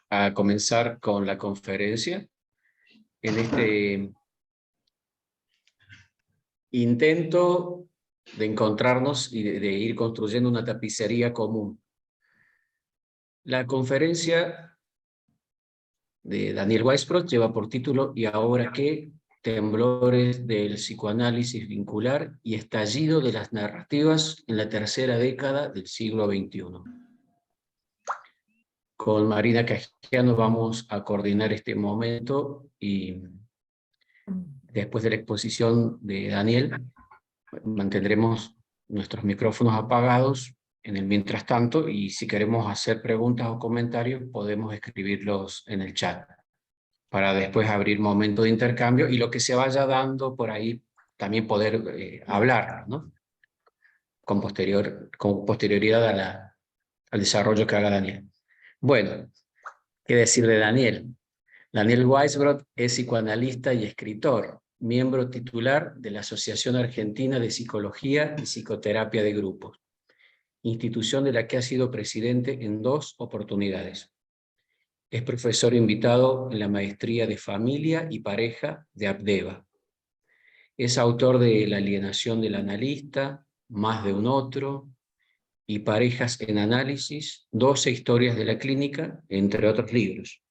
a comenzar con la conferencia en este intento de encontrarnos y de ir construyendo una tapicería común. La conferencia de Daniel Weisbrot lleva por título ¿Y ahora qué? Temblores del psicoanálisis vincular y estallido de las narrativas en la tercera década del siglo XXI. Con Marina Cajiano vamos a coordinar este momento y después de la exposición de Daniel mantendremos nuestros micrófonos apagados en el mientras tanto, y si queremos hacer preguntas o comentarios podemos escribirlos en el chat para después abrir momento de intercambio y lo que se vaya dando por ahí también poder hablar, ¿no? Con posterioridad al desarrollo que haga Daniel. Bueno, ¿qué decir de Daniel? Daniel Weisbrot es psicoanalista y escritor, miembro titular de la Asociación Argentina de Psicología y Psicoterapia de Grupos, institución de la que ha sido presidente en 2 oportunidades. Es profesor invitado en la Maestría de Familia y Pareja de Abdeva. Es autor de La alienación del analista, Más de un otro, y Parejas en análisis, 12 historias de la clínica, entre otros libros.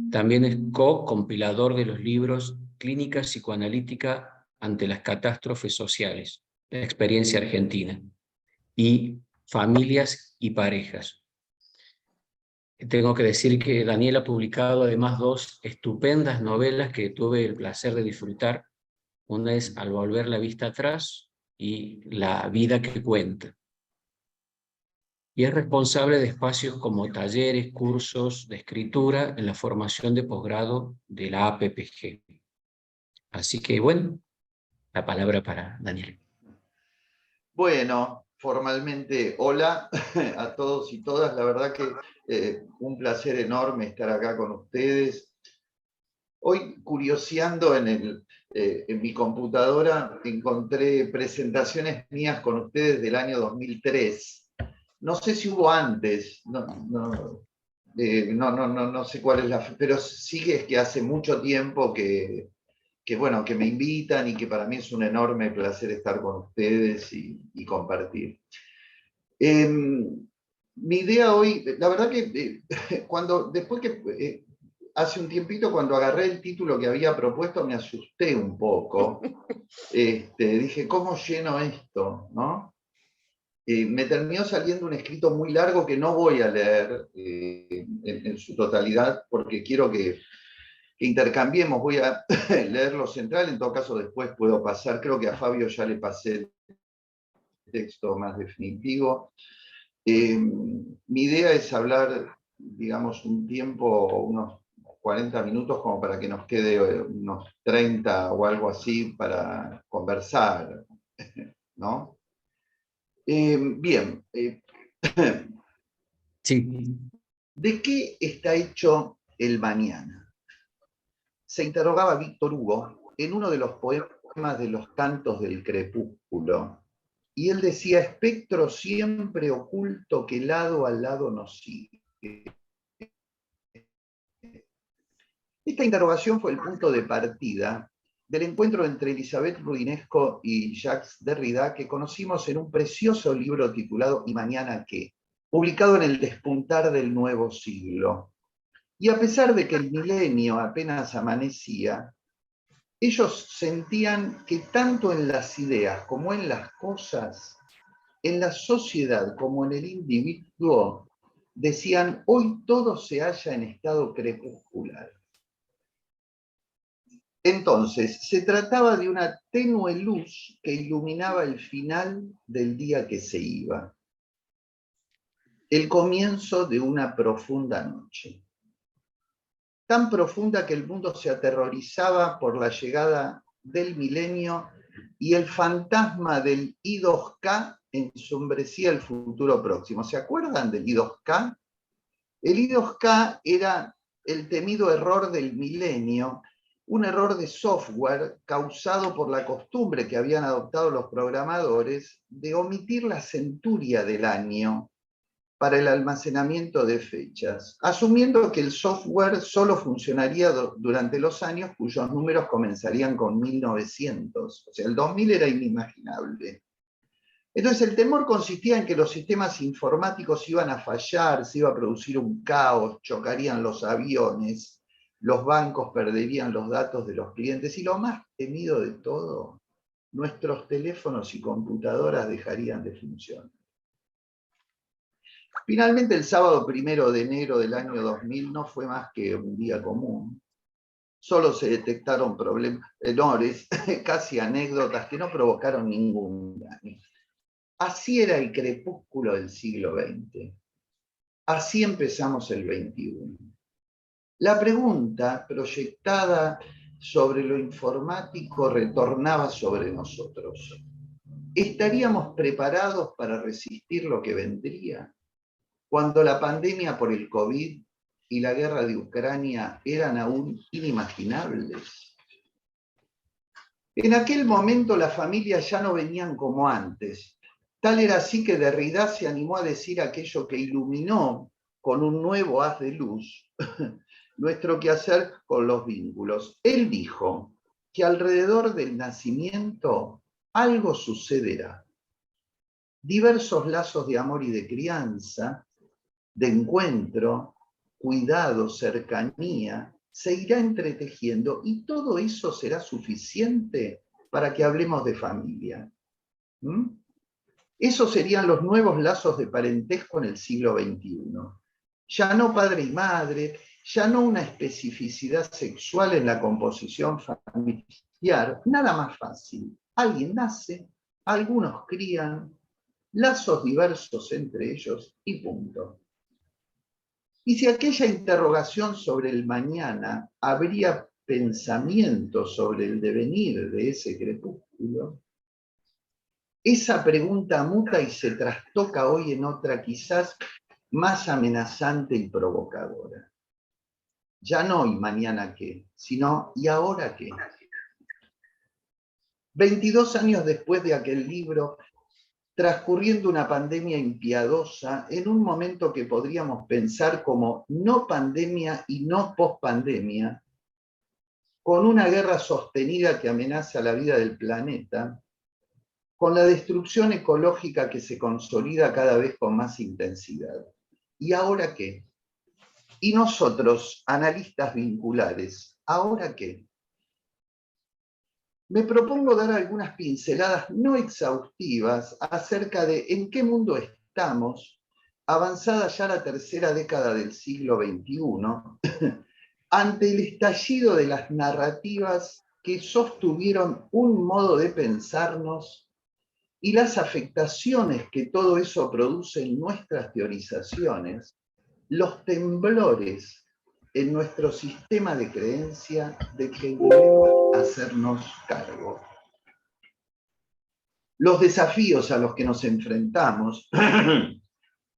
También es co-compilador de los libros Clínica Psicoanalítica ante las Catástrofes Sociales, la experiencia argentina, y Familias y Parejas. Tengo que decir que Daniel ha publicado además 2 estupendas novelas que tuve el placer de disfrutar. Una es Al volver la vista atrás y La vida que cuenta. Y es responsable de espacios como talleres, cursos de escritura en la formación de posgrado de la APPG. Así que, bueno, la palabra para Daniel. Bueno, formalmente, hola a todos y todas. La verdad que un placer enorme estar acá con ustedes. Hoy, curioseando en mi computadora, encontré presentaciones mías con ustedes del año 2003. No sé si hubo antes, no sé cuál es la, pero sí es que hace mucho tiempo bueno, que me invitan y que para mí es un enorme placer estar con ustedes y compartir. Mi idea hoy, la verdad que después que hace un tiempito cuando agarré el título que había propuesto me asusté un poco. Dije, ¿cómo lleno esto? ¿No? Me terminó saliendo un escrito muy largo que no voy a leer en su totalidad porque quiero que intercambiemos. Voy a leer lo central, en todo caso después puedo pasar, creo que a Fabio ya le pasé el texto más definitivo. Mi idea es hablar, digamos, un tiempo, unos 40 minutos, como para que nos quede unos 30 o algo así para conversar, ¿no? Bien. Sí. ¿De qué está hecho el mañana? Se interrogaba Víctor Hugo en uno de los poemas de los cantos del crepúsculo. Y él decía, espectro siempre oculto que lado a lado nos sigue. Esta interrogación fue el punto de partida del encuentro entre Elisabeth Rudinesco y Jacques Derrida, que conocimos en un precioso libro titulado ¿Y mañana qué?, publicado en el despuntar del nuevo siglo. Y a pesar de que el milenio apenas amanecía, ellos sentían que tanto en las ideas como en las cosas, en la sociedad como en el individuo, decían, hoy todo se halla en estado crepuscular. Entonces, se trataba de una tenue luz que iluminaba el final del día que se iba, el comienzo de una profunda noche. Tan profunda que el mundo se aterrorizaba por la llegada del milenio y el fantasma del I2K ensombrecía el futuro próximo. ¿Se acuerdan del I2K? El I2K era el temido error del milenio, un error de software causado por la costumbre que habían adoptado los programadores de omitir la centuria del año para el almacenamiento de fechas, asumiendo que el software solo funcionaría durante los años cuyos números comenzarían con 1900. O sea, el 2000 era inimaginable. Entonces el temor consistía en que los sistemas informáticos iban a fallar, se iba a producir un caos, chocarían los aviones, los bancos perderían los datos de los clientes y lo más temido de todo, nuestros teléfonos y computadoras dejarían de funcionar. Finalmente, el sábado 1 de enero del año 2000 no fue más que un día común. Solo se detectaron problemas menores, casi anécdotas que no provocaron ningún daño. Así era el crepúsculo del siglo XX. Así empezamos el XXI. La pregunta proyectada sobre lo informático retornaba sobre nosotros. ¿Estaríamos preparados para resistir lo que vendría? Cuando la pandemia por el COVID y la guerra de Ucrania eran aún inimaginables. En aquel momento las familias ya no venían como antes. Tal era así que Derrida se animó a decir aquello que iluminó con un nuevo haz de luz nuestro quehacer con los vínculos. Él dijo que alrededor del nacimiento algo sucederá. Diversos lazos de amor y de crianza, de encuentro, cuidado, cercanía, se irá entretejiendo y todo eso será suficiente para que hablemos de familia. Esos serían los nuevos lazos de parentesco en el siglo XXI. Ya no padre y madre, ya no una especificidad sexual en la composición familiar, nada más fácil. Alguien nace, algunos crían, lazos diversos entre ellos y punto. Y si aquella interrogación sobre el mañana habría pensamiento sobre el devenir de ese crepúsculo, esa pregunta muta y se trastoca hoy en otra quizás más amenazante y provocadora. Ya no ¿y mañana qué?, sino ¿y ahora qué? 22 años después de aquel libro, transcurriendo una pandemia impiadosa, en un momento que podríamos pensar como no pandemia y no pospandemia, con una guerra sostenida que amenaza la vida del planeta, con la destrucción ecológica que se consolida cada vez con más intensidad. ¿Y ahora qué? Y nosotros, analistas vinculares, ¿ahora qué? Me propongo dar algunas pinceladas no exhaustivas acerca de en qué mundo estamos, avanzada ya la tercera década del siglo XXI, ante el estallido de las narrativas que sostuvieron un modo de pensarnos y las afectaciones que todo eso produce en nuestras teorizaciones, los temblores en nuestro sistema de creencia de que debemos hacernos cargo. Los desafíos a los que nos enfrentamos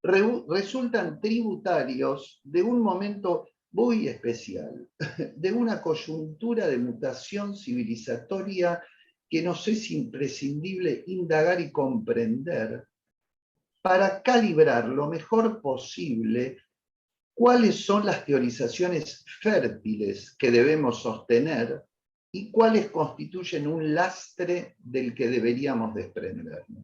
resultan tributarios de un momento muy especial, de una coyuntura de mutación civilizatoria que nos es imprescindible indagar y comprender para calibrar lo mejor posible cuáles son las teorizaciones fértiles que debemos sostener y cuáles constituyen un lastre del que deberíamos desprendernos.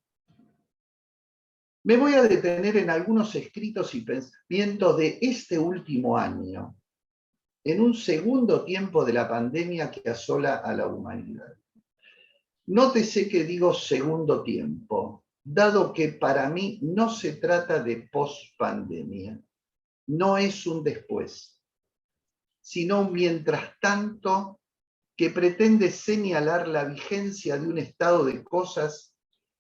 Me voy a detener en algunos escritos y pensamientos de este último año, en un segundo tiempo de la pandemia que asola a la humanidad. Nótese que digo segundo tiempo, dado que para mí no se trata de pospandemia. No es un después, sino un mientras tanto que pretende señalar la vigencia de un estado de cosas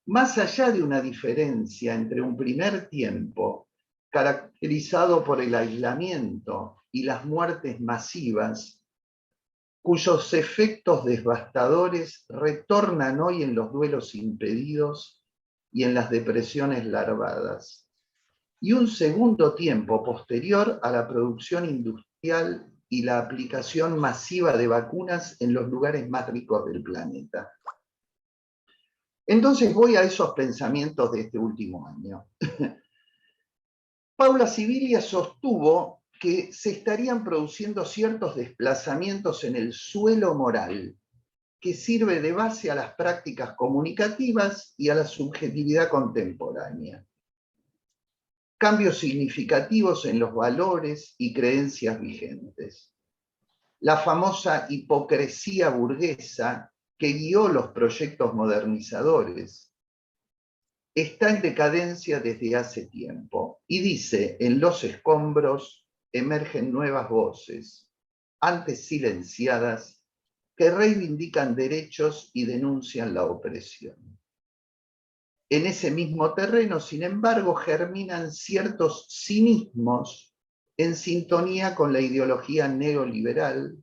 más allá de una diferencia entre un primer tiempo caracterizado por el aislamiento y las muertes masivas, cuyos efectos devastadores retornan hoy en los duelos impedidos y en las depresiones larvadas, y un segundo tiempo posterior a la producción industrial y la aplicación masiva de vacunas en los lugares más ricos del planeta. Entonces voy a esos pensamientos de este último año. Paula Sibilia sostuvo que se estarían produciendo ciertos desplazamientos en el suelo moral, que sirve de base a las prácticas comunicativas y a la subjetividad contemporánea. Cambios significativos en los valores y creencias vigentes. La famosa hipocresía burguesa que guió los proyectos modernizadores está en decadencia desde hace tiempo y dice: en los escombros emergen nuevas voces, antes silenciadas, que reivindican derechos y denuncian la opresión. En ese mismo terreno, sin embargo, germinan ciertos cinismos en sintonía con la ideología neoliberal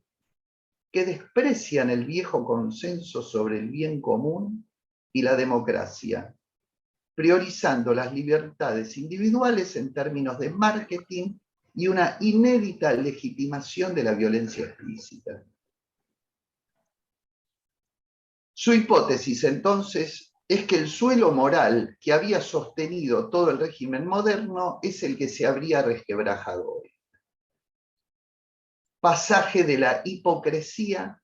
que desprecian el viejo consenso sobre el bien común y la democracia, priorizando las libertades individuales en términos de marketing y una inédita legitimación de la violencia explícita. Su hipótesis, entonces, es que el suelo moral que había sostenido todo el régimen moderno es el que se habría resquebrajado hoy. Pasaje de la hipocresía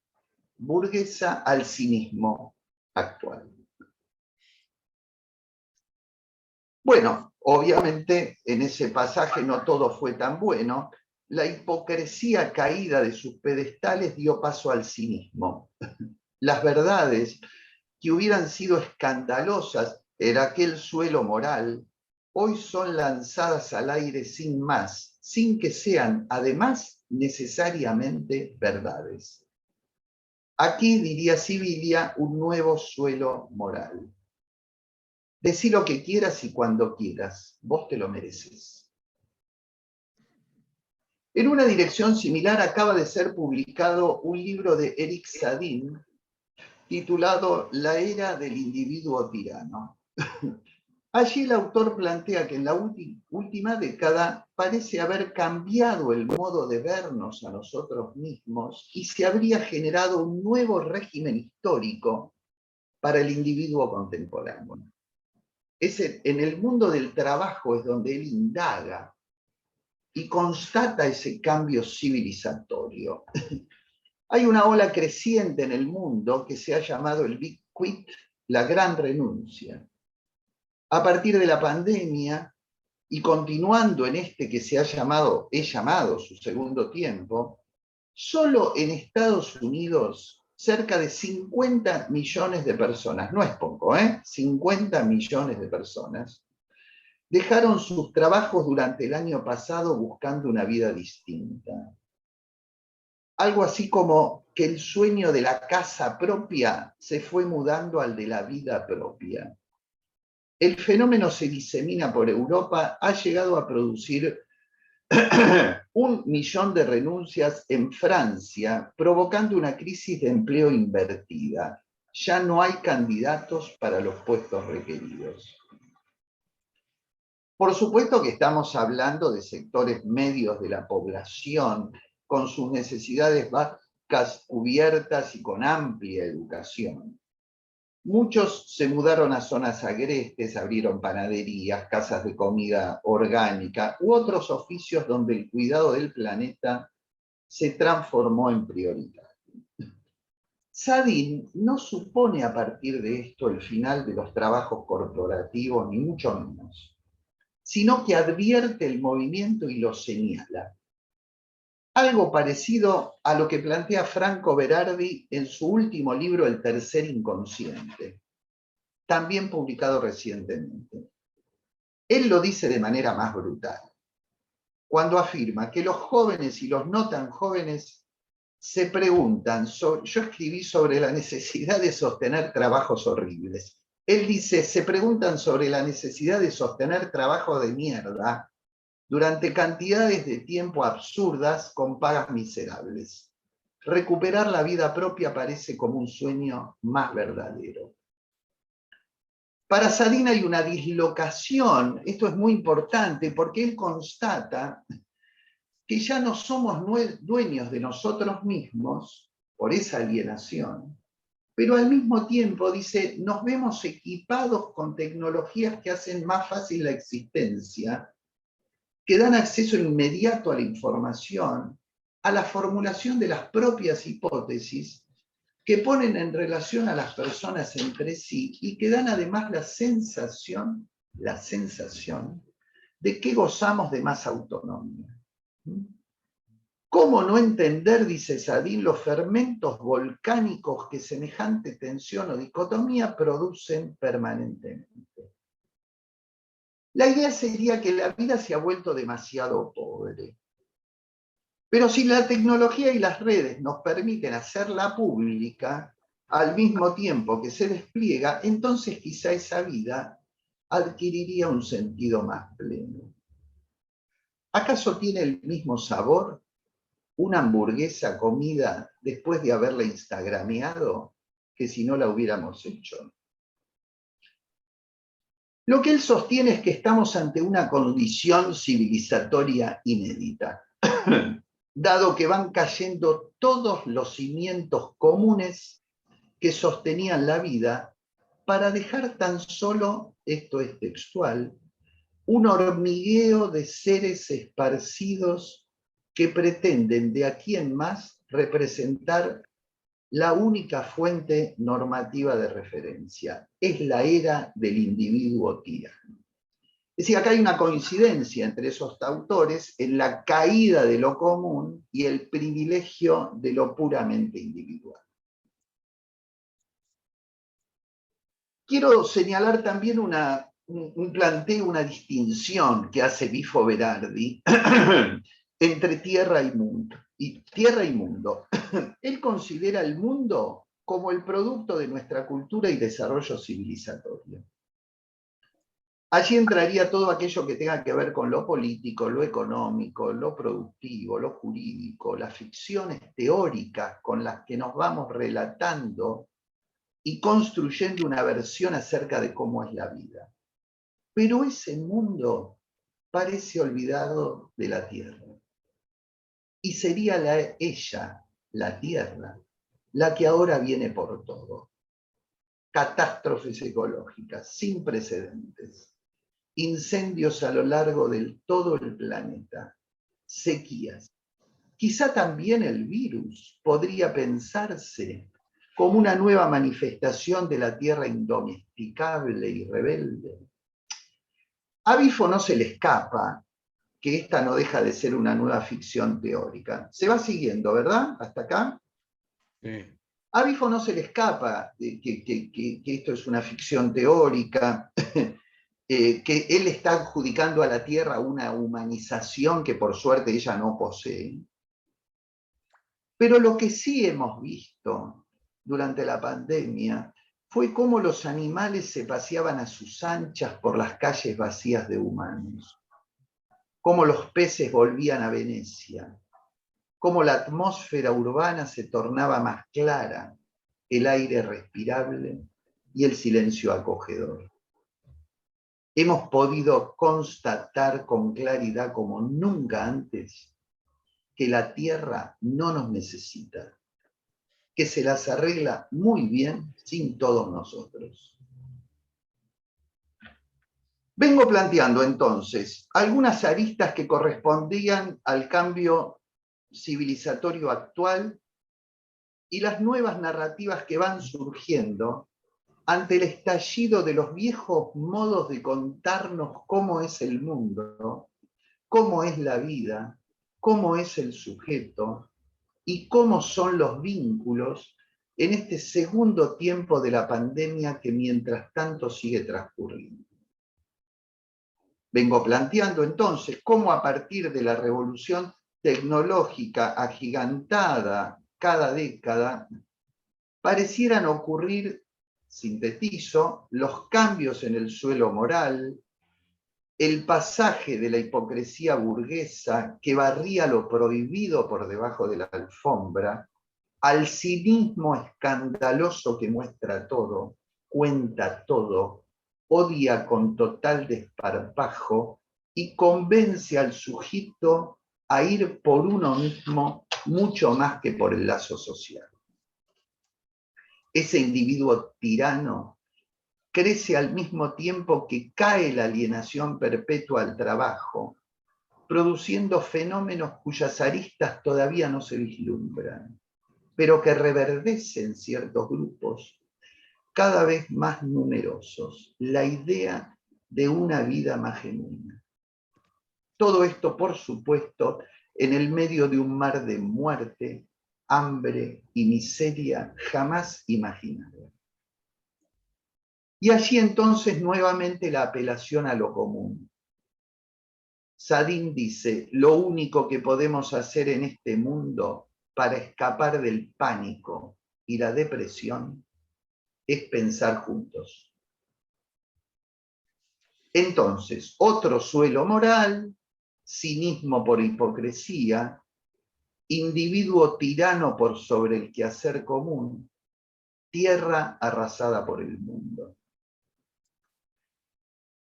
burguesa al cinismo actual. Bueno, obviamente en ese pasaje no todo fue tan bueno. La hipocresía caída de sus pedestales dio paso al cinismo. Las verdades que hubieran sido escandalosas en aquel suelo moral, hoy son lanzadas al aire sin más, sin que sean, además, necesariamente verdades. Aquí, diría Sibilia, un nuevo suelo moral. Decí lo que quieras y cuando quieras, vos te lo mereces. En una dirección similar acaba de ser publicado un libro de Eric Sadin, titulado La era del individuo tirano. Allí el autor plantea que en la última década parece haber cambiado el modo de vernos a nosotros mismos y se habría generado un nuevo régimen histórico para el individuo contemporáneo. En el mundo del trabajo es donde él indaga y constata ese cambio civilizatorio. Hay una ola creciente en el mundo que se ha llamado el Big Quit, la gran renuncia. A partir de la pandemia, y continuando en este que he llamado su segundo tiempo, solo en Estados Unidos cerca de 50 millones de personas, no es poco, 50 millones de personas, dejaron sus trabajos durante el año pasado buscando una vida distinta. Algo así como que el sueño de la casa propia se fue mudando al de la vida propia. El fenómeno se disemina por Europa, ha llegado a producir 1 millón de renuncias en Francia, provocando una crisis de empleo invertida. Ya no hay candidatos para los puestos requeridos. Por supuesto que estamos hablando de sectores medios de la población, con sus necesidades básicas cubiertas y con amplia educación. Muchos se mudaron a zonas agrestes, abrieron panaderías, casas de comida orgánica u otros oficios donde el cuidado del planeta se transformó en prioridad. Sadin no supone a partir de esto el final de los trabajos corporativos, ni mucho menos, sino que advierte el movimiento y lo señala. Algo parecido a lo que plantea Franco Berardi en su último libro, El tercer inconsciente, también publicado recientemente. Él lo dice de manera más brutal, cuando afirma que los jóvenes y los no tan jóvenes se preguntan, yo escribí sobre la necesidad de sostener trabajos horribles. Él dice, se preguntan sobre la necesidad de sostener trabajo de mierda durante cantidades de tiempo absurdas con pagas miserables. Recuperar la vida propia parece como un sueño más verdadero. Para Sadin hay una dislocación, esto es muy importante, porque él constata que ya no somos dueños de nosotros mismos por esa alienación, pero al mismo tiempo, dice, nos vemos equipados con tecnologías que hacen más fácil la existencia que dan acceso inmediato a la información, a la formulación de las propias hipótesis, que ponen en relación a las personas entre sí y que dan además la sensación de que gozamos de más autonomía. ¿Cómo no entender, dice Sadin, los fermentos volcánicos que semejante tensión o dicotomía producen permanentemente? La idea sería que la vida se ha vuelto demasiado pobre. Pero si la tecnología y las redes nos permiten hacerla pública al mismo tiempo que se despliega, entonces quizá esa vida adquiriría un sentido más pleno. ¿Acaso tiene el mismo sabor una hamburguesa comida después de haberla instagrameado que si no la hubiéramos hecho? Lo que él sostiene es que estamos ante una condición civilizatoria inédita, dado que van cayendo todos los cimientos comunes que sostenían la vida para dejar tan solo, esto es textual, un hormigueo de seres esparcidos que pretenden de aquí en más representar la única fuente normativa de referencia. Es la era del individuo tirano. Es decir, acá hay una coincidencia entre esos autores en la caída de lo común y el privilegio de lo puramente individual. Quiero señalar también un planteo, una distinción que hace Bifo Berardi entre tierra y mundo. Él considera el mundo como el producto de nuestra cultura y desarrollo civilizatorio. Allí entraría todo aquello que tenga que ver con lo político, lo económico, lo productivo, lo jurídico, las ficciones teóricas con las que nos vamos relatando y construyendo una versión acerca de cómo es la vida. Pero ese mundo parece olvidado de la Tierra. Y sería ella, la Tierra, la que ahora viene por todo. Catástrofes ecológicas sin precedentes, incendios a lo largo de todo el planeta, sequías. Quizá también el virus podría pensarse como una nueva manifestación de la tierra indomesticable y rebelde. A Bifo no se le escapa que esta no deja de ser una nueva ficción teórica. Se va siguiendo, ¿verdad? ¿Hasta acá? Sí. A Bifo no se le escapa que esto es una ficción teórica, que él está adjudicando a la Tierra una humanización que por suerte ella no posee. Pero lo que sí hemos visto durante la pandemia fue cómo los animales se paseaban a sus anchas por las calles vacías de humanos, cómo los peces volvían a Venecia, cómo la atmósfera urbana se tornaba más clara, el aire respirable y el silencio acogedor. Hemos podido constatar con claridad como nunca antes que la Tierra no nos necesita, que se las arregla muy bien sin todos nosotros. Vengo planteando entonces algunas aristas que correspondían al cambio civilizatorio actual y las nuevas narrativas que van surgiendo ante el estallido de los viejos modos de contarnos cómo es el mundo, cómo es la vida, cómo es el sujeto y cómo son los vínculos en este segundo tiempo de la pandemia que mientras tanto sigue transcurriendo. Vengo planteando entonces cómo a partir de la revolución tecnológica agigantada cada década, parecieran ocurrir, sintetizo, los cambios en el suelo moral, el pasaje de la hipocresía burguesa que barría lo prohibido por debajo de la alfombra, al cinismo escandaloso que muestra todo, cuenta todo, odia con total desparpajo y convence al sujeto a ir por uno mismo mucho más que por el lazo social. Ese individuo tirano crece al mismo tiempo que cae la alienación perpetua al trabajo, produciendo fenómenos cuyas aristas todavía no se vislumbran, pero que reverdecen ciertos grupos cada vez más numerosos, la idea de una vida más genuina. Todo esto, por supuesto, en el medio de un mar de muerte, hambre y miseria jamás imaginada. Y allí entonces nuevamente la apelación a lo común. Sadin dice, lo único que podemos hacer en este mundo para escapar del pánico y la depresión es pensar juntos. Entonces, otro suelo moral, cinismo por hipocresía, individuo tirano por sobre el quehacer común, tierra arrasada por el mundo.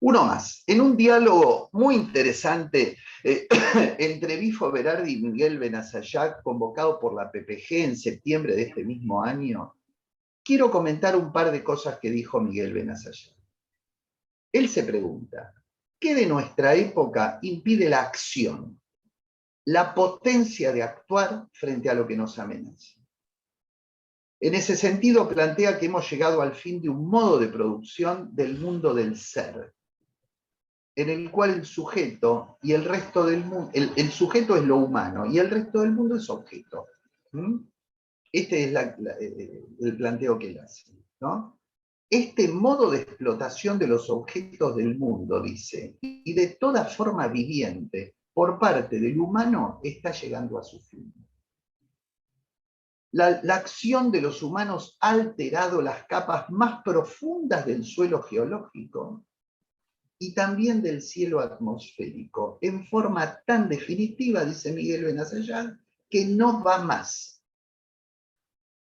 Uno más. En un diálogo muy interesante entre Bifo Berardi y Miguel Benazayac, convocado por la PPG en septiembre de este mismo año, quiero comentar un par de cosas que dijo Miguel Benazayac. Él se pregunta, ¿qué de nuestra época impide la acción, la potencia de actuar frente a lo que nos amenaza? En ese sentido, plantea que hemos llegado al fin de un modo de producción del mundo del ser, en el cual el sujeto y el resto del mundo, el sujeto es lo humano y el resto del mundo es objeto. Este es el planteo que él hace, ¿no? Este modo de explotación de los objetos del mundo, dice, y de toda forma viviente por parte del humano está llegando a su fin. La acción de los humanos ha alterado las capas más profundas del suelo geológico y también del cielo atmosférico, en forma tan definitiva, dice Miguel Benazayac, que no va más.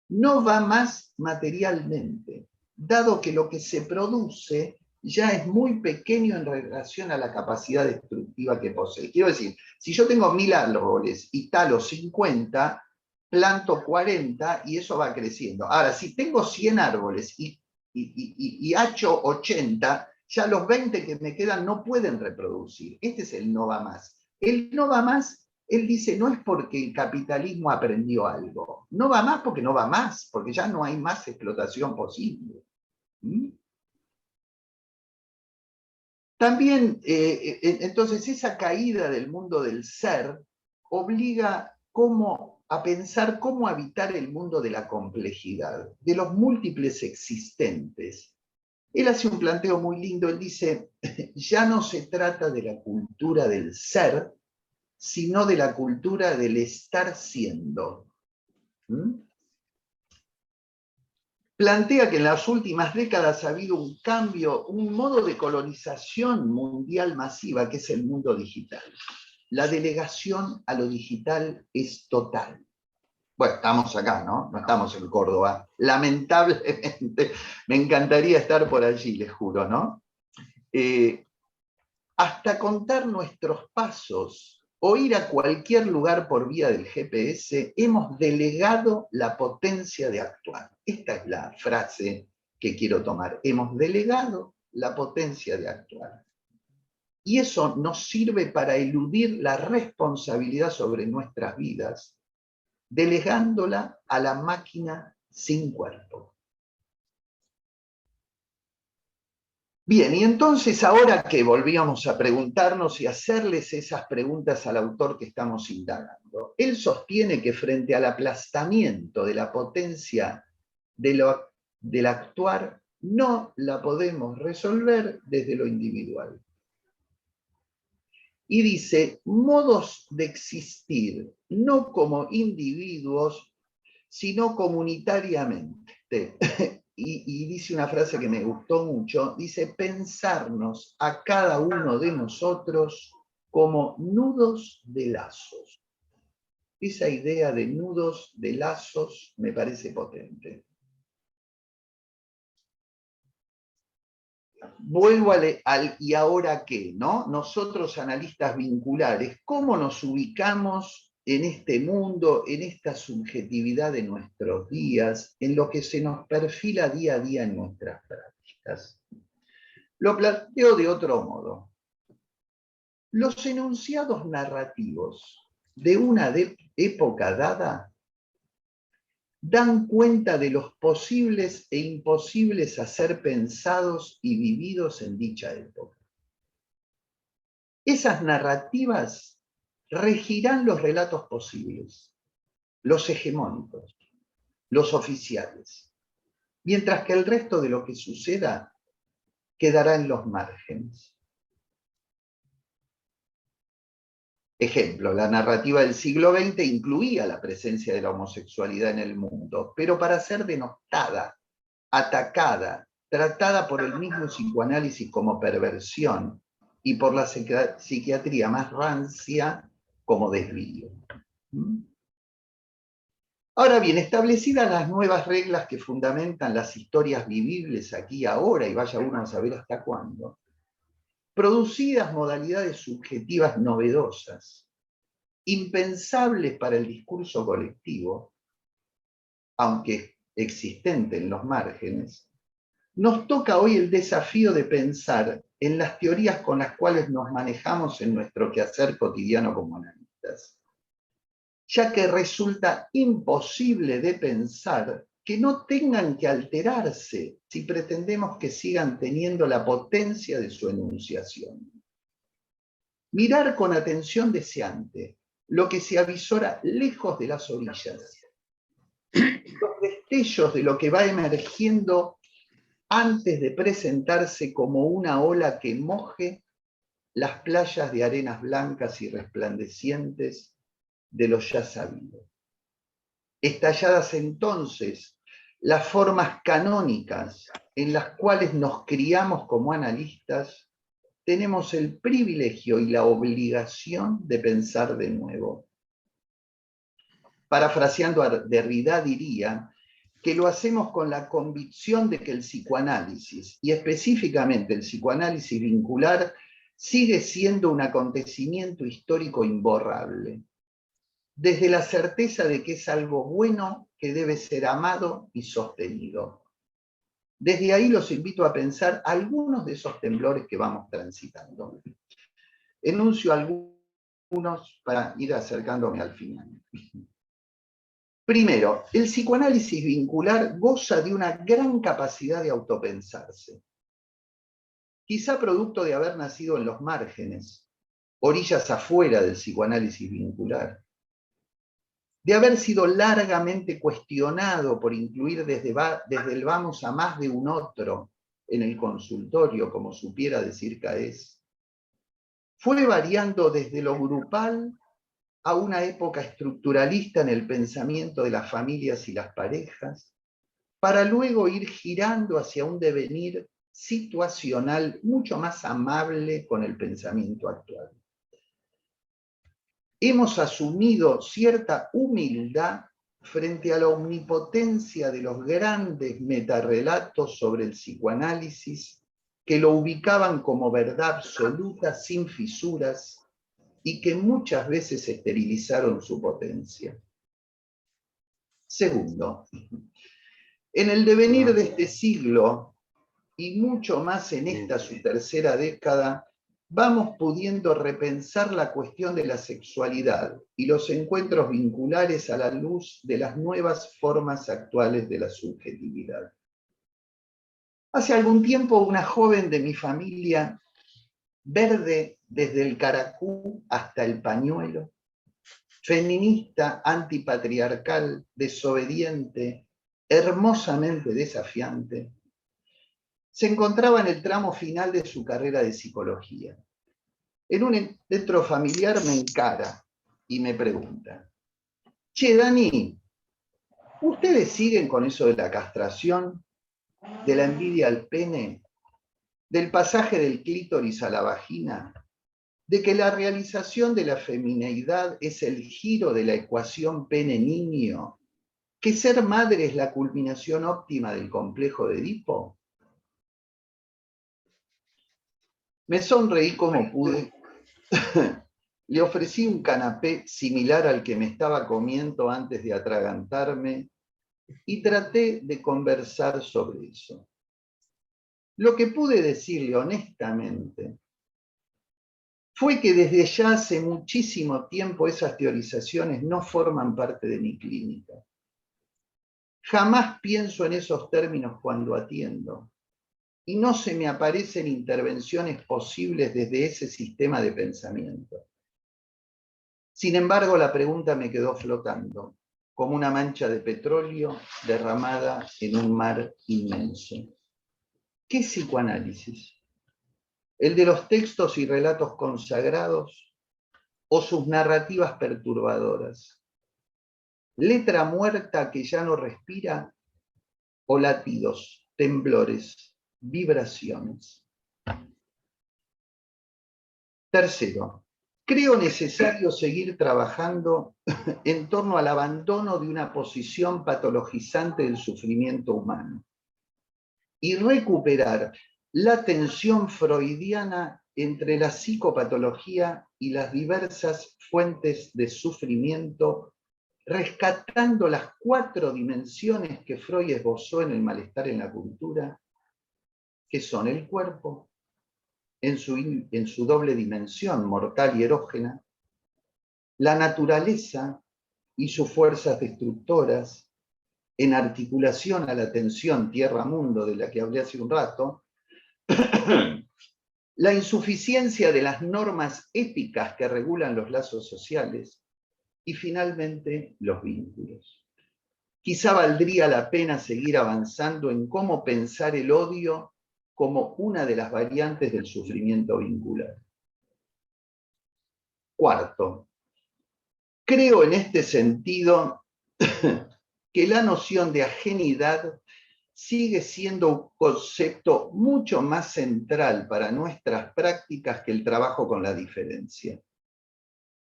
No va más materialmente, dado que lo que se produce ya es muy pequeño en relación a la capacidad destructiva que posee. Quiero decir, si yo tengo 1000 árboles y talo 50, planto 40 y eso va creciendo. Ahora, si tengo 100 árboles y hacho 80, ya los 20 que me quedan no pueden reproducir. Este es el no va más. El no va más, él dice, no es porque el capitalismo aprendió algo. No va más porque no va más, porque ya no hay más explotación posible. También, entonces, esa caída del mundo del ser obliga a pensar cómo habitar el mundo de la complejidad, de los múltiples existentes. Él hace un planteo muy lindo, él dice, ya no se trata de la cultura del ser, sino de la cultura del estar siendo. Plantea que en las últimas décadas ha habido un cambio, un modo de colonización mundial masiva, que es el mundo digital. La delegación a lo digital es total. Bueno, estamos acá, ¿no? No estamos en Córdoba. Lamentablemente, me encantaría estar por allí, les juro, ¿no? Hasta contar nuestros pasos o ir a cualquier lugar por vía del GPS, hemos delegado la potencia de actuar. Esta es la frase que quiero tomar. Hemos delegado la potencia de actuar. Y eso nos sirve para eludir la responsabilidad sobre nuestras vidas, delegándola a la máquina sin cuerpo. Bien, y entonces ahora que volvíamos a preguntarnos y hacerles esas preguntas al autor que estamos indagando, él sostiene que frente al aplastamiento de la potencia del actuar, no la podemos resolver desde lo individual. Y dice, modos de existir, no como individuos, sino comunitariamente. Y dice una frase que me gustó mucho, dice, pensarnos a cada uno de nosotros como nudos de lazos. Esa idea de nudos de lazos me parece potente. Vuelvo al ¿y ahora qué? ¿No? Nosotros, analistas vinculares, ¿cómo nos ubicamos en este mundo, en esta subjetividad de nuestros días, en lo que se nos perfila día a día en nuestras prácticas? Lo planteo de otro modo. los enunciados narrativos de una época dada dan cuenta de los posibles e imposibles a ser pensados y vividos en dicha época. Esas narrativas regirán los relatos posibles, los hegemónicos, los oficiales, mientras que el resto de lo que suceda quedará en los márgenes. Ejemplo, la narrativa del siglo XX incluía la presencia de la homosexualidad en el mundo, pero para ser denostada, atacada, tratada por el mismo psicoanálisis como perversión y por la psiquiatría más rancia como desvío. Ahora bien, establecidas las nuevas reglas que fundamentan las historias vivibles aquí y ahora, y vaya uno a saber hasta cuándo, producidas modalidades subjetivas novedosas, impensables para el discurso colectivo, aunque existente en los márgenes, nos toca hoy el desafío de pensar en las teorías con las cuales nos manejamos en nuestro quehacer cotidiano como analistas, ya que resulta imposible de pensar que no tengan que alterarse si pretendemos que sigan teniendo la potencia de su enunciación. Mirar con atención deseante lo que se avisora lejos de las orillas, los destellos de lo que va emergiendo antes de presentarse como una ola que moje las playas de arenas blancas y resplandecientes de lo ya sabido. Estalladas entonces las formas canónicas en las cuales nos criamos como analistas, tenemos el privilegio y la obligación de pensar de nuevo. Parafraseando a Derrida diría que lo hacemos con la convicción de que el psicoanálisis, y específicamente el psicoanálisis vincular, sigue siendo un acontecimiento histórico imborrable, desde la certeza de que es algo bueno que debe ser amado y sostenido. Desde ahí los invito a pensar algunos de esos temblores que vamos transitando. Enuncio algunos para ir acercándome al final. Primero, el psicoanálisis vincular goza de una gran capacidad de autopensarse. Quizá producto de haber nacido en los márgenes, orillas afuera del psicoanálisis vincular, de haber sido largamente cuestionado por incluir desde el vamos a más de un otro en el consultorio, como supiera decir Caes, fue variando desde lo grupal a una época estructuralista en el pensamiento de las familias y las parejas, para luego ir girando hacia un devenir situacional mucho más amable con el pensamiento actual. Hemos asumido cierta humildad frente a la omnipotencia de los grandes metarrelatos sobre el psicoanálisis que lo ubicaban como verdad absoluta sin fisuras y que muchas veces esterilizaron su potencia. Segundo, en el devenir de este siglo, y mucho más en esta su tercera década, vamos pudiendo repensar la cuestión de la sexualidad y los encuentros vinculares a la luz de las nuevas formas actuales de la subjetividad. Hace algún tiempo una joven de mi familia, verde desde el caracú hasta el pañuelo, feminista, antipatriarcal, desobediente, hermosamente desafiante, se encontraba en el tramo final de su carrera de psicología. En un encuentro familiar me encara y me pregunta: che, Dani, ¿ustedes siguen con eso de la castración, de la envidia al pene, del pasaje del clítoris a la vagina, de que la realización de la femineidad es el giro de la ecuación pene-niño, que ser madre es la culminación óptima del complejo de Edipo? Me sonreí como pude. Le ofrecí un canapé similar al que me estaba comiendo antes de atragantarme y traté de conversar sobre eso. Lo que pude decirle honestamente fue que desde ya hace muchísimo tiempo esas teorizaciones no forman parte de mi clínica. Jamás pienso en esos términos cuando atiendo, y no se me aparecen intervenciones posibles desde ese sistema de pensamiento. Sin embargo, la pregunta me quedó flotando, como una mancha de petróleo derramada en un mar inmenso. ¿Qué psicoanálisis? ¿El de los textos y relatos consagrados o sus narrativas perturbadoras? ¿Letra muerta que ya no respira o latidos, temblores, vibraciones? Tercero, creo necesario seguir trabajando en torno al abandono de una posición patologizante del sufrimiento humano y recuperar la tensión freudiana entre la psicopatología y las diversas fuentes de sufrimiento, rescatando las 4 dimensiones que Freud esbozó en El malestar en la cultura, que son el cuerpo, en su doble dimensión, mortal y erógena, la naturaleza y sus fuerzas destructoras, en articulación a la tensión tierra-mundo de la que hablé hace un rato, la insuficiencia de las normas éticas que regulan los lazos sociales y finalmente los vínculos. Quizá valdría la pena seguir avanzando en cómo pensar el odio como una de las variantes del sufrimiento vincular. Cuarto, creo en este sentido que la noción de ajenidad sigue siendo un concepto mucho más central para nuestras prácticas que el trabajo con la diferencia.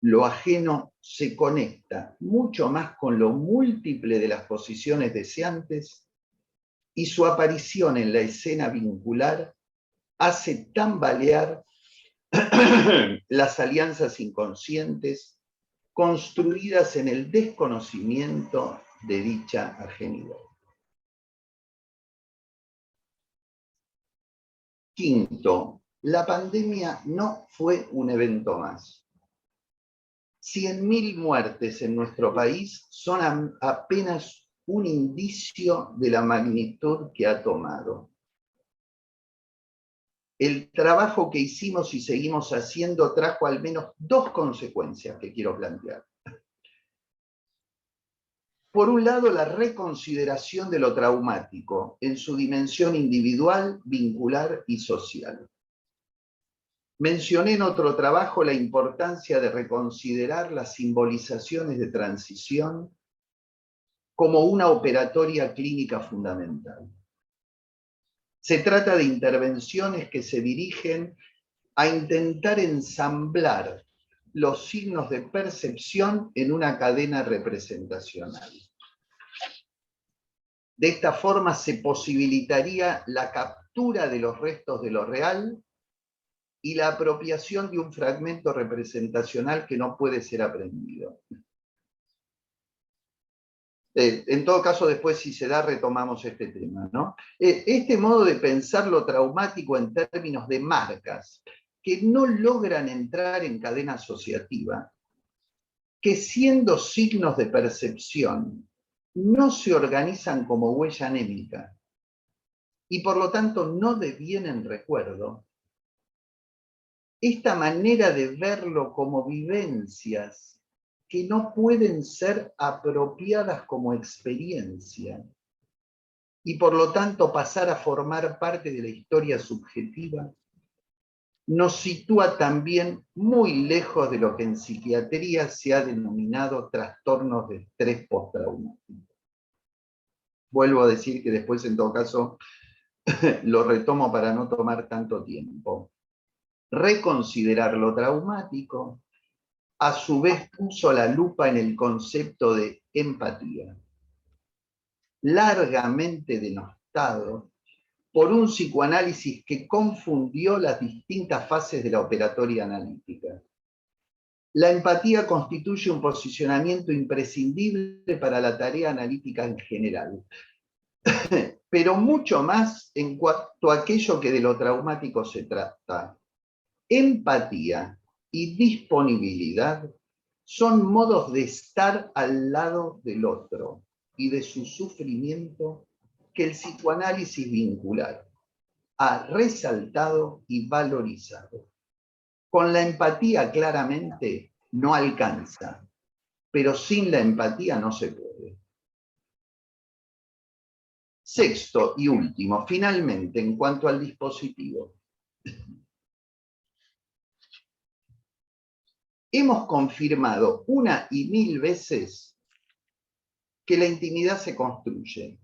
Lo ajeno se conecta mucho más con lo múltiple de las posiciones deseantes y su aparición en la escena vincular hace tambalear las alianzas inconscientes construidas en el desconocimiento de dicha ajenidad. Quinto, la pandemia no fue un evento más. 100.000 muertes en nuestro país son apenas un indicio de la magnitud que ha tomado. El trabajo que hicimos y seguimos haciendo trajo al menos 2 consecuencias que quiero plantear. Por un lado, la reconsideración de lo traumático en su dimensión individual, vincular y social. Mencioné en otro trabajo la importancia de reconsiderar las simbolizaciones de transición como una operatoria clínica fundamental. Se trata de intervenciones que se dirigen a intentar ensamblar los signos de percepción en una cadena representacional. De esta forma se posibilitaría la captura de los restos de lo real y la apropiación de un fragmento representacional que no puede ser aprendido. En todo caso, después, si se da, retomamos este tema, ¿no? Este modo de pensar lo traumático en términos de marcas que no logran entrar en cadena asociativa, que siendo signos de percepción, no se organizan como huella anémica y por lo tanto no devienen recuerdo. Esta manera de verlo como vivencias que no pueden ser apropiadas como experiencia y por lo tanto pasar a formar parte de la historia subjetiva, nos sitúa también muy lejos de lo que en psiquiatría se ha denominado trastornos de estrés postraumático. Vuelvo a decir que después, en todo caso, lo retomo para no tomar tanto tiempo. Reconsiderar lo traumático, a su vez puso la lupa en el concepto de empatía, largamente denostado por un psicoanálisis que confundió las distintas fases de la operatoria analítica. La empatía constituye un posicionamiento imprescindible para la tarea analítica en general, pero mucho más en cuanto a aquello que de lo traumático se trata. Empatía y disponibilidad son modos de estar al lado del otro y de su sufrimiento que el psicoanálisis vincular ha resaltado y valorizado. Con la empatía claramente no alcanza, pero sin la empatía no se puede. Sexto y último, finalmente, en cuanto al dispositivo. Hemos confirmado una y mil veces que la intimidad se construye.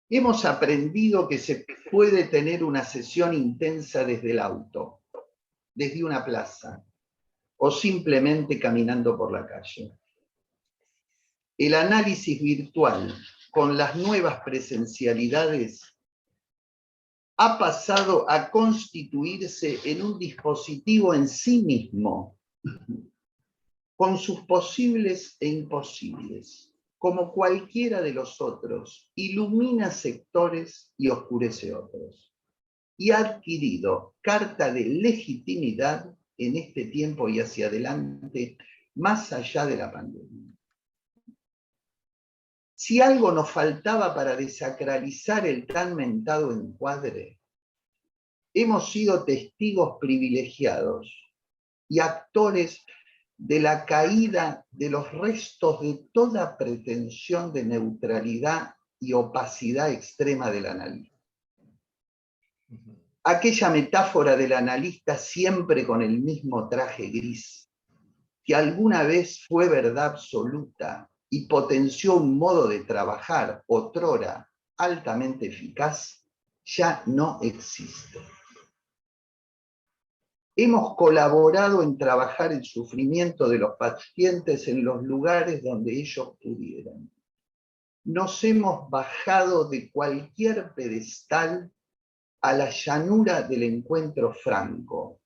Hemos aprendido que se puede tener una sesión intensa desde el auto, desde una plaza, o simplemente caminando por la calle. El análisis virtual con las nuevas presencialidades ha pasado a constituirse en un dispositivo en sí mismo, con sus posibles e imposibles, como cualquiera de los otros, ilumina sectores y oscurece otros, y ha adquirido carta de legitimidad en este tiempo y hacia adelante, más allá de la pandemia. Si algo nos faltaba para desacralizar el tan mentado encuadre, hemos sido testigos privilegiados y actores de la caída de los restos de toda pretensión de neutralidad y opacidad extrema del analista. Aquella metáfora del analista siempre con el mismo traje gris, que alguna vez fue verdad absoluta y potenció un modo de trabajar otrora altamente eficaz, ya no existe. Hemos colaborado en trabajar el sufrimiento de los pacientes en los lugares donde ellos pudieran. Nos hemos bajado de cualquier pedestal a la llanura del encuentro franco,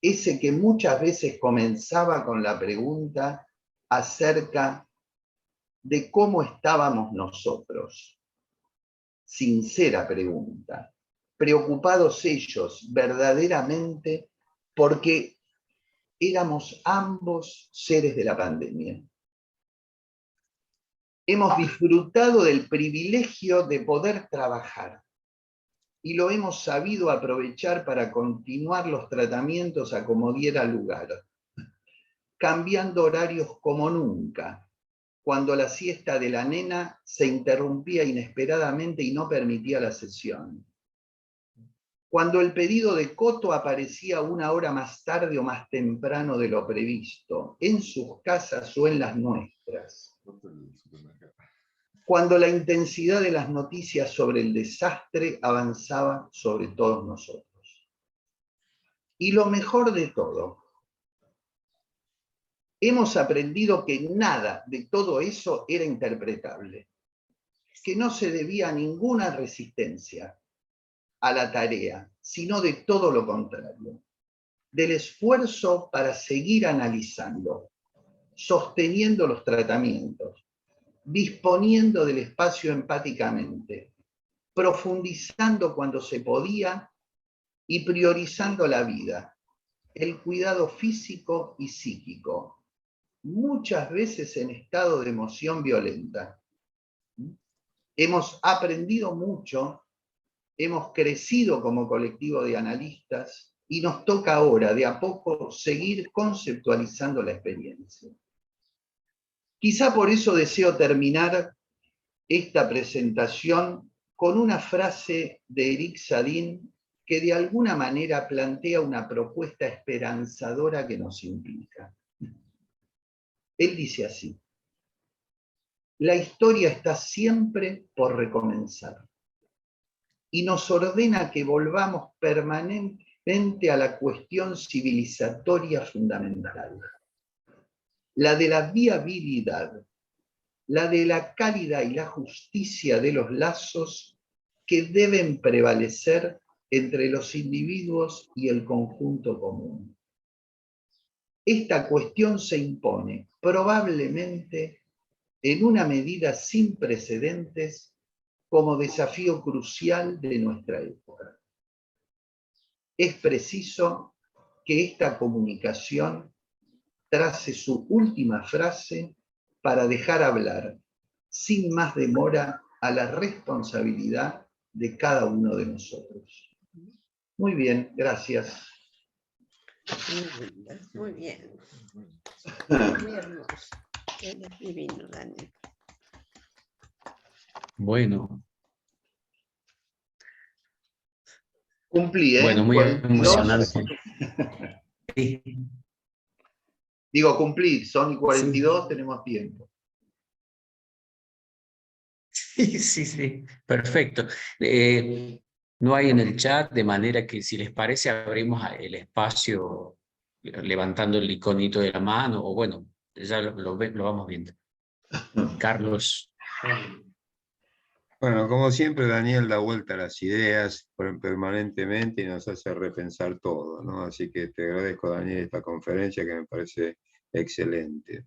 ese que muchas veces comenzaba con la pregunta acerca de cómo estábamos nosotros. Sincera pregunta, preocupados ellos verdaderamente porque éramos ambos seres de la pandemia. Hemos disfrutado del privilegio de poder trabajar y lo hemos sabido aprovechar para continuar los tratamientos a como diera lugar, cambiando horarios como nunca, cuando la siesta de la nena se interrumpía inesperadamente y no permitía la sesión. Cuando el pedido de coto aparecía una hora más tarde o más temprano de lo previsto, en sus casas o en las nuestras. Cuando la intensidad de las noticias sobre el desastre avanzaba sobre todos nosotros. Y lo mejor de todo, hemos aprendido que nada de todo eso era interpretable, que no se debía a ninguna resistencia a la tarea, sino de todo lo contrario, del esfuerzo para seguir analizando, sosteniendo los tratamientos, disponiendo del espacio empáticamente, profundizando cuando se podía y priorizando la vida, el cuidado físico y psíquico, muchas veces en estado de emoción violenta. Hemos aprendido mucho, hemos crecido como colectivo de analistas y nos toca ahora, de a poco, seguir conceptualizando la experiencia. Quizá por eso deseo terminar esta presentación con una frase de Eric Sadin que de alguna manera plantea una propuesta esperanzadora que nos implica. Él dice así: la historia está siempre por recomenzar y nos ordena que volvamos permanentemente a la cuestión civilizatoria fundamental, la de la viabilidad, la de la calidad y la justicia de los lazos que deben prevalecer entre los individuos y el conjunto común. Esta cuestión se impone probablemente en una medida sin precedentes como desafío crucial de nuestra época. Es preciso que esta comunicación trace su última frase para dejar hablar, sin más demora, a la responsabilidad de cada uno de nosotros. Muy bien, gracias. Muy bien. Muy hermoso. Eres divino, Daniel. Bueno. Cumplí, ¿eh? Bueno, muy 42. emocionante. Sí. Digo, cumplí, son 42, Sí. tenemos tiempo. Sí, sí, sí, perfecto. No hay en el chat, de manera que si les parece abrimos el espacio levantando el iconito de la mano, o bueno, ya lo vamos viendo. Carlos. Bueno, como siempre, Daniel da vuelta a las ideas permanentemente y nos hace repensar todo, ¿no? Así que te agradezco, Daniel, esta conferencia que me parece excelente.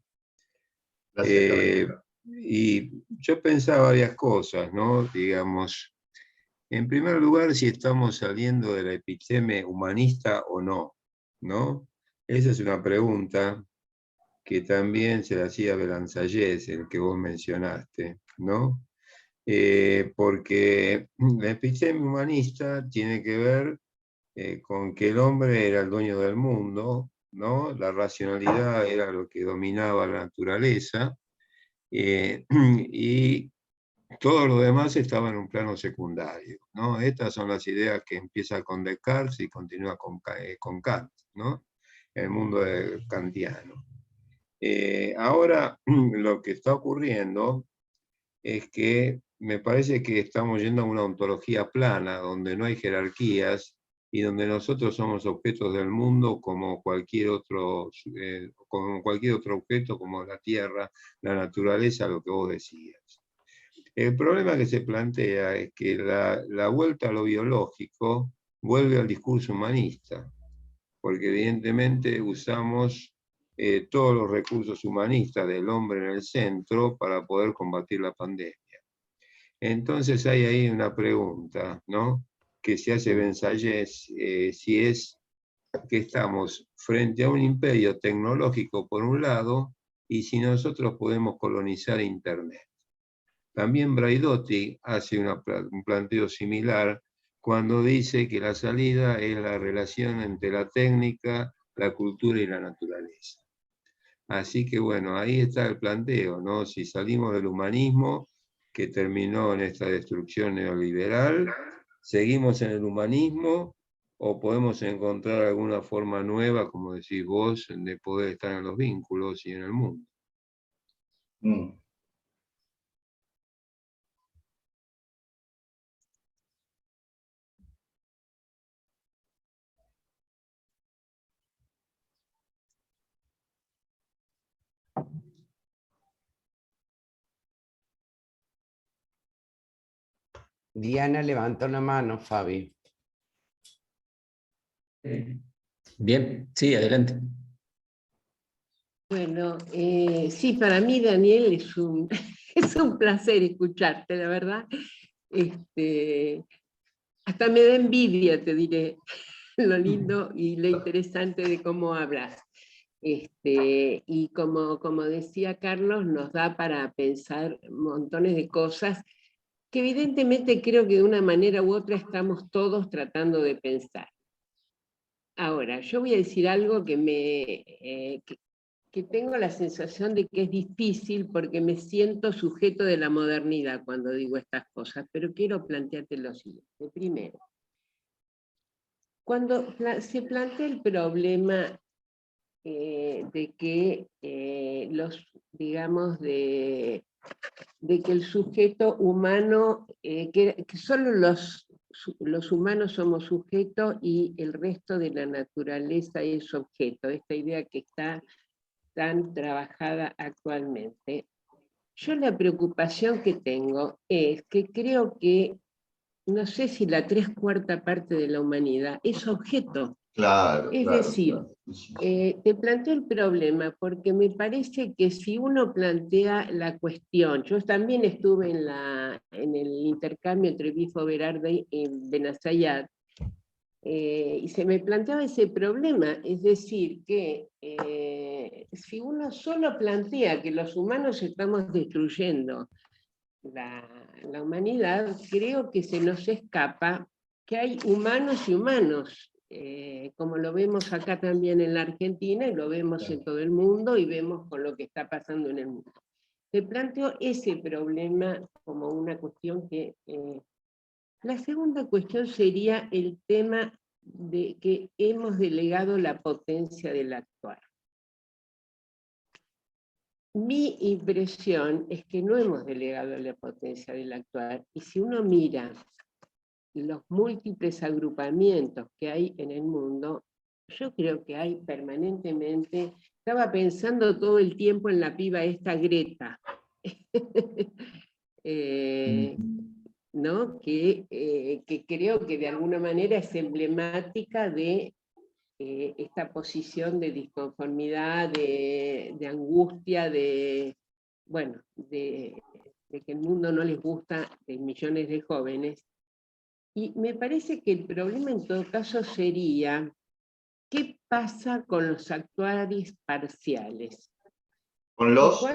Gracias. Y yo pensaba varias cosas, ¿no? Digamos, en primer lugar, si estamos saliendo de la episteme humanista o no, ¿no? Esa es una pregunta que también se la hacía Belanzallés, el que vos mencionaste, ¿no? Porque la episteme humanista tiene que ver con que el hombre era el dueño del mundo, ¿no? La racionalidad era lo que dominaba la naturaleza, y todo lo demás estaba en un plano secundario, ¿no? Estas son las ideas que empieza con Descartes y continúa con Kant, ¿no? El mundo kantiano. Ahora lo que está ocurriendo es que me parece que estamos yendo a una ontología plana, donde no hay jerarquías y donde nosotros somos objetos del mundo como cualquier otro objeto, como la tierra, la naturaleza, lo que vos decías. El problema que se plantea es que la vuelta a lo biológico vuelve al discurso humanista, porque evidentemente usamos todos los recursos humanistas del hombre en el centro para poder combatir la pandemia. Entonces hay ahí una pregunta, ¿no?, que se hace Belanzallés, si es que estamos frente a un imperio tecnológico por un lado, y si nosotros podemos colonizar Internet. También Braidotti hace un planteo similar cuando dice que la salida es la relación entre la técnica, la cultura y la naturaleza. Así que bueno, ahí está el planteo, ¿no? Si salimos del humanismo, que terminó en esta destrucción neoliberal, seguimos en el humanismo o podemos encontrar alguna forma nueva, como decís vos, de poder estar en los vínculos y en el mundo. Diana levantó la mano, Fabi. Bien, sí, adelante. Bueno, sí, para mí, Daniel, es un placer escucharte, la verdad. Hasta me da envidia, te diré, lo lindo y lo interesante de cómo hablas. Y como decía Carlos, nos da para pensar montones de cosas que evidentemente creo que de una manera u otra estamos todos tratando de pensar. Ahora, yo voy a decir algo que tengo la sensación de que es difícil porque me siento sujeto de la modernidad cuando digo estas cosas, pero quiero plantearte lo siguiente. Primero, cuando se plantea el problema de que digamos, de que el sujeto humano, que solo los humanos somos sujetos y el resto de la naturaleza es objeto, esta idea que está tan trabajada actualmente. Yo la preocupación que tengo es que creo que, no sé si la 3/4 parte de la humanidad es objeto. Claro. Es decir, te planteo el problema porque me parece que si uno plantea la cuestión, yo también estuve en el intercambio entre Bifo Berardi y Benazayat, Y se me planteaba ese problema, es decir, que si uno solo plantea que los humanos estamos destruyendo la humanidad, creo que se nos escapa que hay humanos y humanos, como lo vemos acá también en la Argentina, y lo vemos en todo el mundo, y vemos con lo que está pasando en el mundo. Te planteo ese problema como una cuestión que... La segunda cuestión sería el tema de que hemos delegado la potencia del actuar. Mi impresión es que no hemos delegado la potencia del actuar, y si uno mira los múltiples agrupamientos que hay en el mundo, yo creo que hay permanentemente, estaba pensando todo el tiempo en la piba esta Greta, ¿no? Que creo que de alguna manera es emblemática de esta posición de disconformidad, de angustia, bueno, de que el mundo no les gusta de millones de jóvenes. Y me parece que el problema en todo caso sería, ¿qué pasa con los actuares parciales? ¿Con los?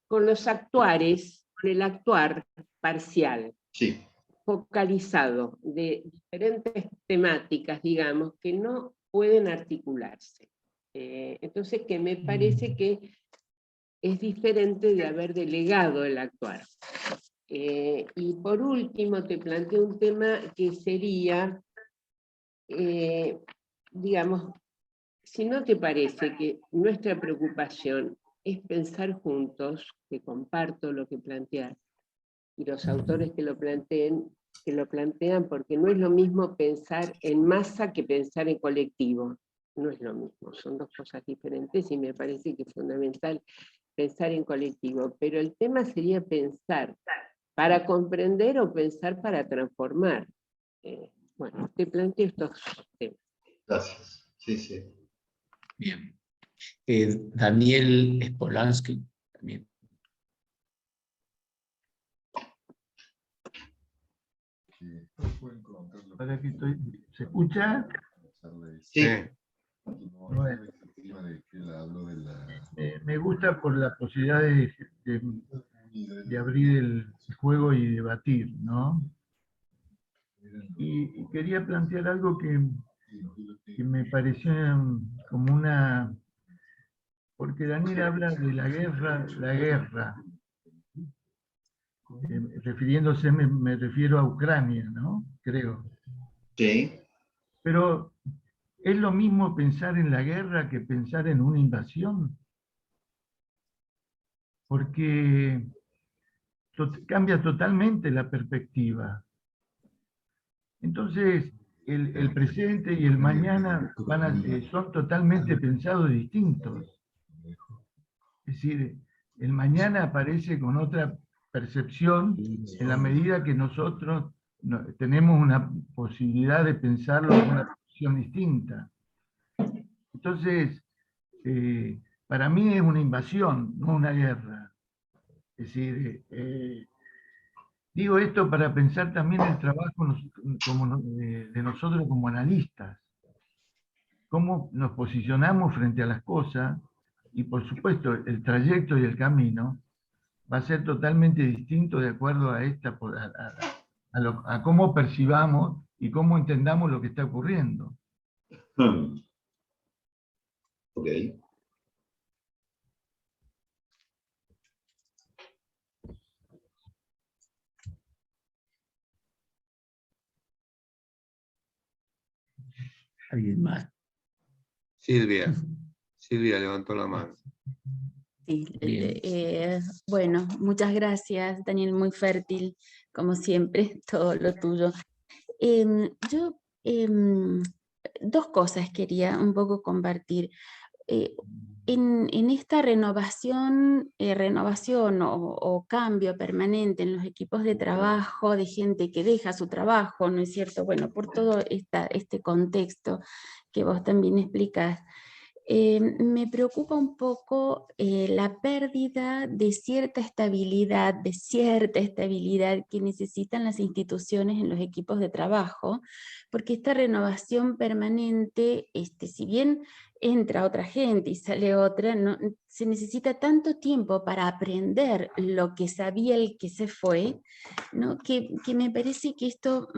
Con los actuares, con el actuar parcial. Sí. Focalizado de diferentes temáticas, digamos, que no pueden articularse. Entonces, que me parece que es diferente de haber delegado el actuar. Y por último, te planteo un tema que sería, digamos, si no te parece que nuestra preocupación es pensar juntos, que comparto lo que planteas, y los autores que lo plantean, porque no es lo mismo pensar en masa que pensar en colectivo. No es lo mismo, son dos cosas diferentes, y me parece que es fundamental pensar en colectivo. Pero el tema sería pensar para comprender o pensar para transformar. Bueno, te planteo estos temas. Gracias. Sí, sí. Bien. Daniel Spolansky también. Para que ¿se escucha? Sí. Bueno. Me gusta por la posibilidad de abrir el juego y debatir, ¿no? Y quería plantear algo que me pareció como una... Porque Daniel habla de la guerra. Refiriéndose, me refiero a Ucrania, ¿no? Creo. Sí. Pero, ¿es lo mismo pensar en la guerra que pensar en una invasión? Porque cambia totalmente la perspectiva. Entonces, el presente y el mañana son totalmente pensados distintos. Es decir, el mañana aparece con otra percepción en la medida que nosotros tenemos una posibilidad de pensarlo en una posición distinta. Entonces, para mí es una invasión, no una guerra. Es decir, digo esto para pensar también el trabajo de nosotros como analistas. Cómo nos posicionamos frente a las cosas, y por supuesto el trayecto y el camino va a ser totalmente distinto de acuerdo a cómo percibamos y cómo entendamos lo que está ocurriendo. Ok. ¿Alguien más? Silvia levantó la mano. Sí, bueno, muchas gracias, Daniel, muy fértil, como siempre, todo lo tuyo. Yo dos cosas quería un poco compartir. En esta renovación o cambio permanente en los equipos de trabajo, de gente que deja su trabajo, ¿no es cierto? Bueno, por todo este contexto que vos también explicás, me preocupa un poco la pérdida de cierta estabilidad que necesitan las instituciones en los equipos de trabajo, porque esta renovación permanente, si bien entra otra gente y sale otra, no, se necesita tanto tiempo para aprender lo que sabía el que se fue, ¿no? que me parece que esto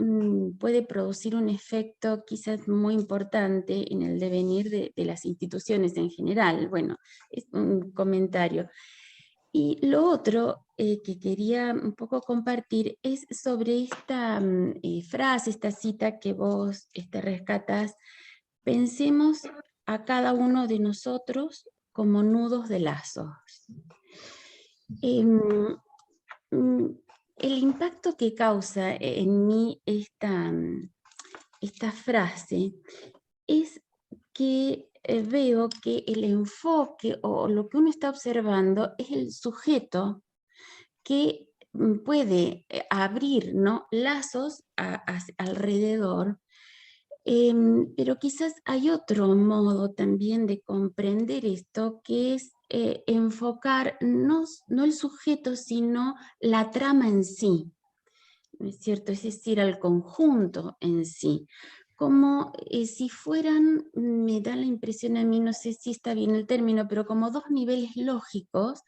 puede producir un efecto quizás muy importante en el devenir de las instituciones en general. Bueno, es un comentario. Y lo otro que quería un poco compartir es sobre esta frase, esta cita que vos rescatás: pensemos a cada uno de nosotros como nudos de lazos. El impacto que causa en mí esta frase es que veo que el enfoque o lo que uno está observando es el sujeto que puede abrir, ¿no?, lazos alrededor, pero quizás hay otro modo también de comprender esto, que es enfocar no el sujeto, sino la trama en sí, ¿no es cierto? Es decir, al conjunto en sí. Como si fueran, me da la impresión a mí, no sé si está bien el término, pero como dos niveles lógicos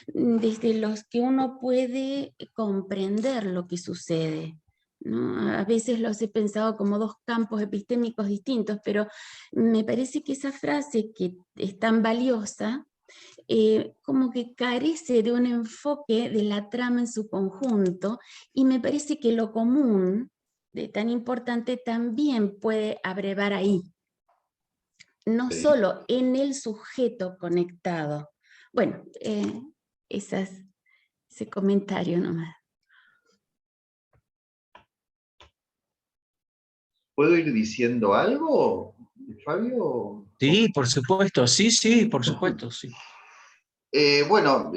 desde los que uno puede comprender lo que sucede, ¿no? A veces los he pensado como dos campos epistémicos distintos, pero me parece que esa frase, que es tan valiosa, como que carece de un enfoque de la trama en su conjunto, y me parece que lo común, tan importante, también puede abrevar ahí, no solo en el sujeto conectado. Bueno, ese comentario nomás. ¿Puedo ir diciendo algo, Fabio? Sí, por supuesto, sí, por supuesto, sí. Bueno,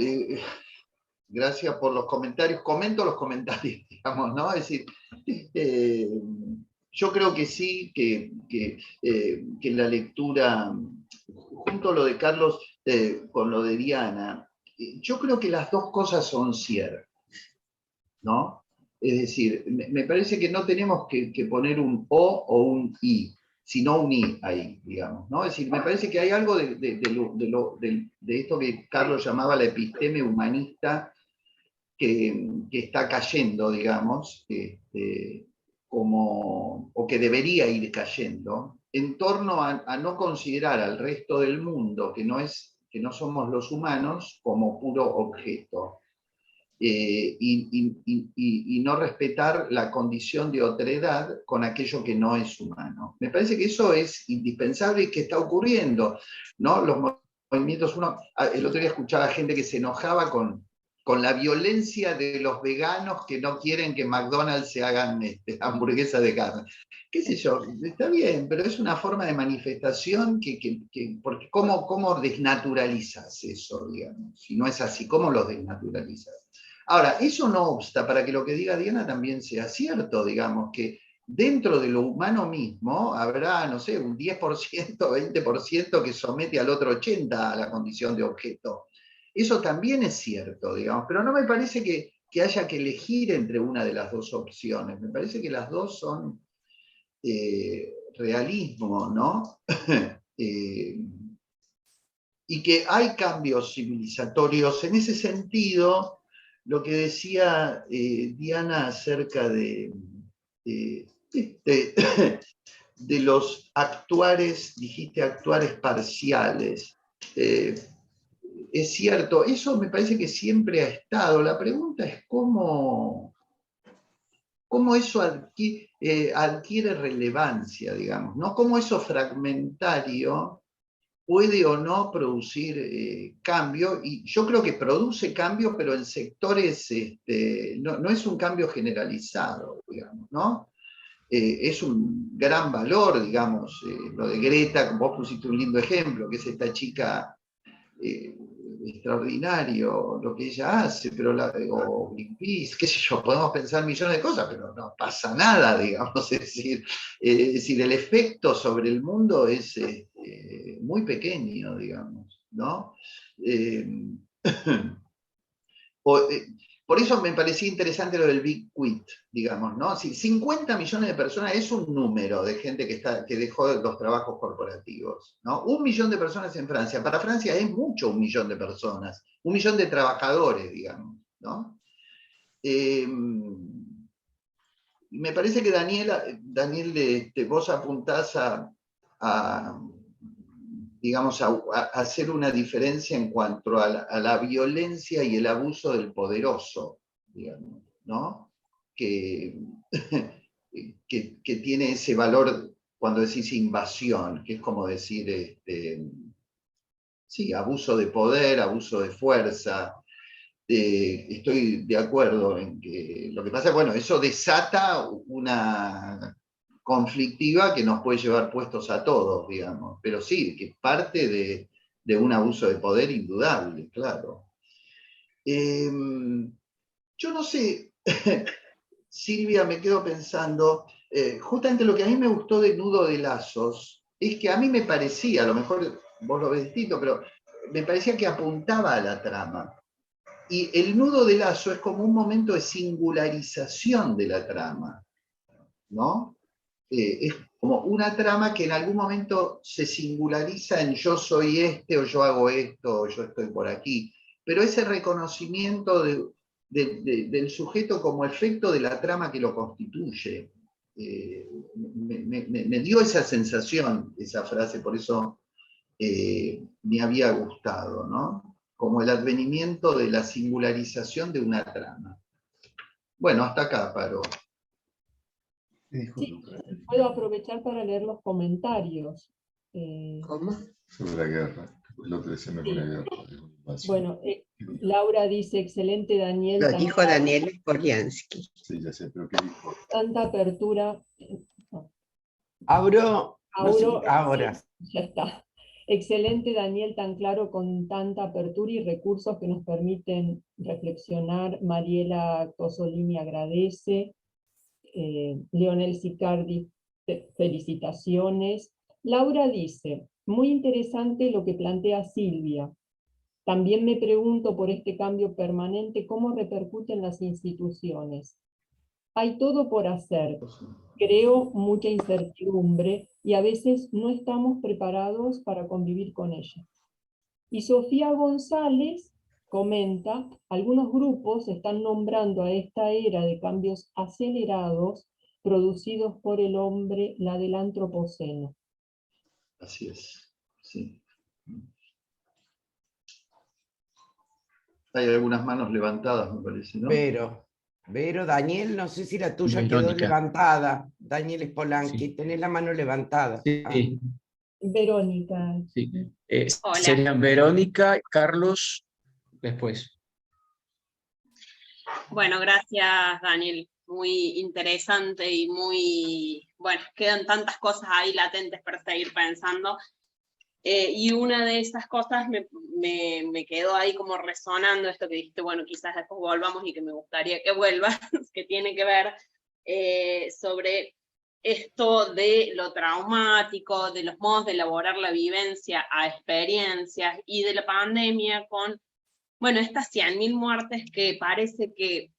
gracias por los comentarios. Comento los comentarios, digamos, ¿no? Es decir, yo creo que sí, que la lectura, junto a lo de Carlos con lo de Diana, yo creo que las dos cosas son ciertas, ¿no? Es decir, me parece que no tenemos que poner un o un i, sino un i ahí, digamos, ¿no? Es decir, me parece que hay algo de esto que Carlos llamaba la episteme humanista que está cayendo, digamos, o que debería ir cayendo, en torno a no considerar al resto del mundo, que no somos los humanos, como puro objeto. Y no respetar la condición de otredad con aquello que no es humano. Me parece que eso es indispensable y que está ocurriendo, ¿no? Los movimientos, el otro día escuchaba gente que se enojaba con la violencia de los veganos que no quieren que McDonald's se hagan hamburguesas de carne. Qué sé yo, está bien, pero es una forma de manifestación porque ¿cómo desnaturalizas eso, digamos? Si no es así, ¿cómo los desnaturalizas? Ahora, eso no obsta para que lo que diga Diana también sea cierto, digamos, que dentro de lo humano mismo habrá, no sé, un 10%, 20% que somete al otro 80% a la condición de objeto. Eso también es cierto, digamos, pero no me parece que haya que elegir entre una de las dos opciones. Me parece que las dos son realismo, ¿no? Y que hay cambios civilizatorios. En ese sentido, lo que decía Diana acerca de los actuares, dijiste actuares parciales. Es cierto, eso me parece que siempre ha estado. La pregunta es cómo eso adquiere relevancia, digamos, ¿no? Cómo eso fragmentario puede o no producir cambio, y yo creo que produce cambio, pero en sectores, no es un cambio generalizado, digamos, ¿no? Es un gran valor, digamos, lo de Greta, como vos pusiste un lindo ejemplo, que es esta chica extraordinario lo que ella hace, pero o Greenpeace, qué sé yo, podemos pensar millones de cosas, pero no pasa nada, digamos, es decir, el efecto sobre el mundo es muy pequeño, digamos, ¿no? Por eso me parecía interesante lo del Big Quit, digamos, ¿no? Si 50 millones de personas es un número de gente que dejó los trabajos corporativos, ¿no? 1 millón de personas en Francia. Para Francia es mucho 1 millón de personas, 1 millón de trabajadores, digamos, ¿no? Me parece que Daniel, vos apuntás digamos, a hacer una diferencia en cuanto a la violencia y el abuso del poderoso, digamos, ¿no? Que tiene ese valor cuando decís invasión, que es como decir, sí, abuso de poder, abuso de fuerza. Estoy de acuerdo en que lo que pasa es, bueno, eso desata una conflictiva que nos puede llevar puestos a todos, digamos, pero sí, que parte de un abuso de poder indudable, claro. Yo no sé, Silvia, me quedo pensando, justamente lo que a mí me gustó de Nudo de Lazos es que a mí me parecía, a lo mejor vos lo ves distinto, pero me parecía que apuntaba a la trama. Y el nudo de lazo es como un momento de singularización de la trama, ¿no? Es como una trama que en algún momento se singulariza en yo soy este, o yo hago esto, o yo estoy por aquí. Pero ese reconocimiento del sujeto como efecto de la trama que lo constituye, me dio esa sensación, esa frase, por eso me había gustado, ¿no? Como el advenimiento de la singularización de una trama. Bueno, hasta acá paro. Sí, puedo aprovechar para leer los comentarios. ¿Cómo? Sobre la guerra, lo que decía con la guerra. Bueno, Laura dice, excelente Daniel. Lo dijo Daniel Spoliansky. Sí, ya sé, pero ¿qué dijo? Tanta apertura. Auro, ahora. Sí, ya está. Excelente Daniel, tan claro, con tanta apertura y recursos que nos permiten reflexionar. Mariela Cosolini agradece. Leonel Sicardi, felicitaciones. Laura dice, muy interesante lo que plantea Silvia. También me pregunto por este cambio permanente, ¿cómo repercute en las instituciones? Hay todo por hacer. Creo mucha incertidumbre y a veces no estamos preparados para convivir con ella. Y Sofía González comenta, algunos grupos están nombrando a esta era de cambios acelerados producidos por el hombre, la del antropoceno. Así es, sí. Hay algunas manos levantadas, me parece, ¿no? Vero, Daniel, no sé si la tuya Verónica. quedó levantada. Daniel Spoliansky, Sí. tenés la mano levantada. Sí, Verónica. sí. Hola. Serían Verónica, Carlos, después. Bueno, gracias Daniel, muy interesante y muy, bueno, quedan tantas cosas ahí latentes para seguir pensando. Y una de esas cosas me quedó ahí como resonando esto que dijiste, bueno, quizás después volvamos y que me gustaría que vuelvas, que tiene que ver sobre esto de lo traumático, de los modos de elaborar la vivencia a experiencias y de la pandemia con, bueno, estas 100.000 muertes que parece que...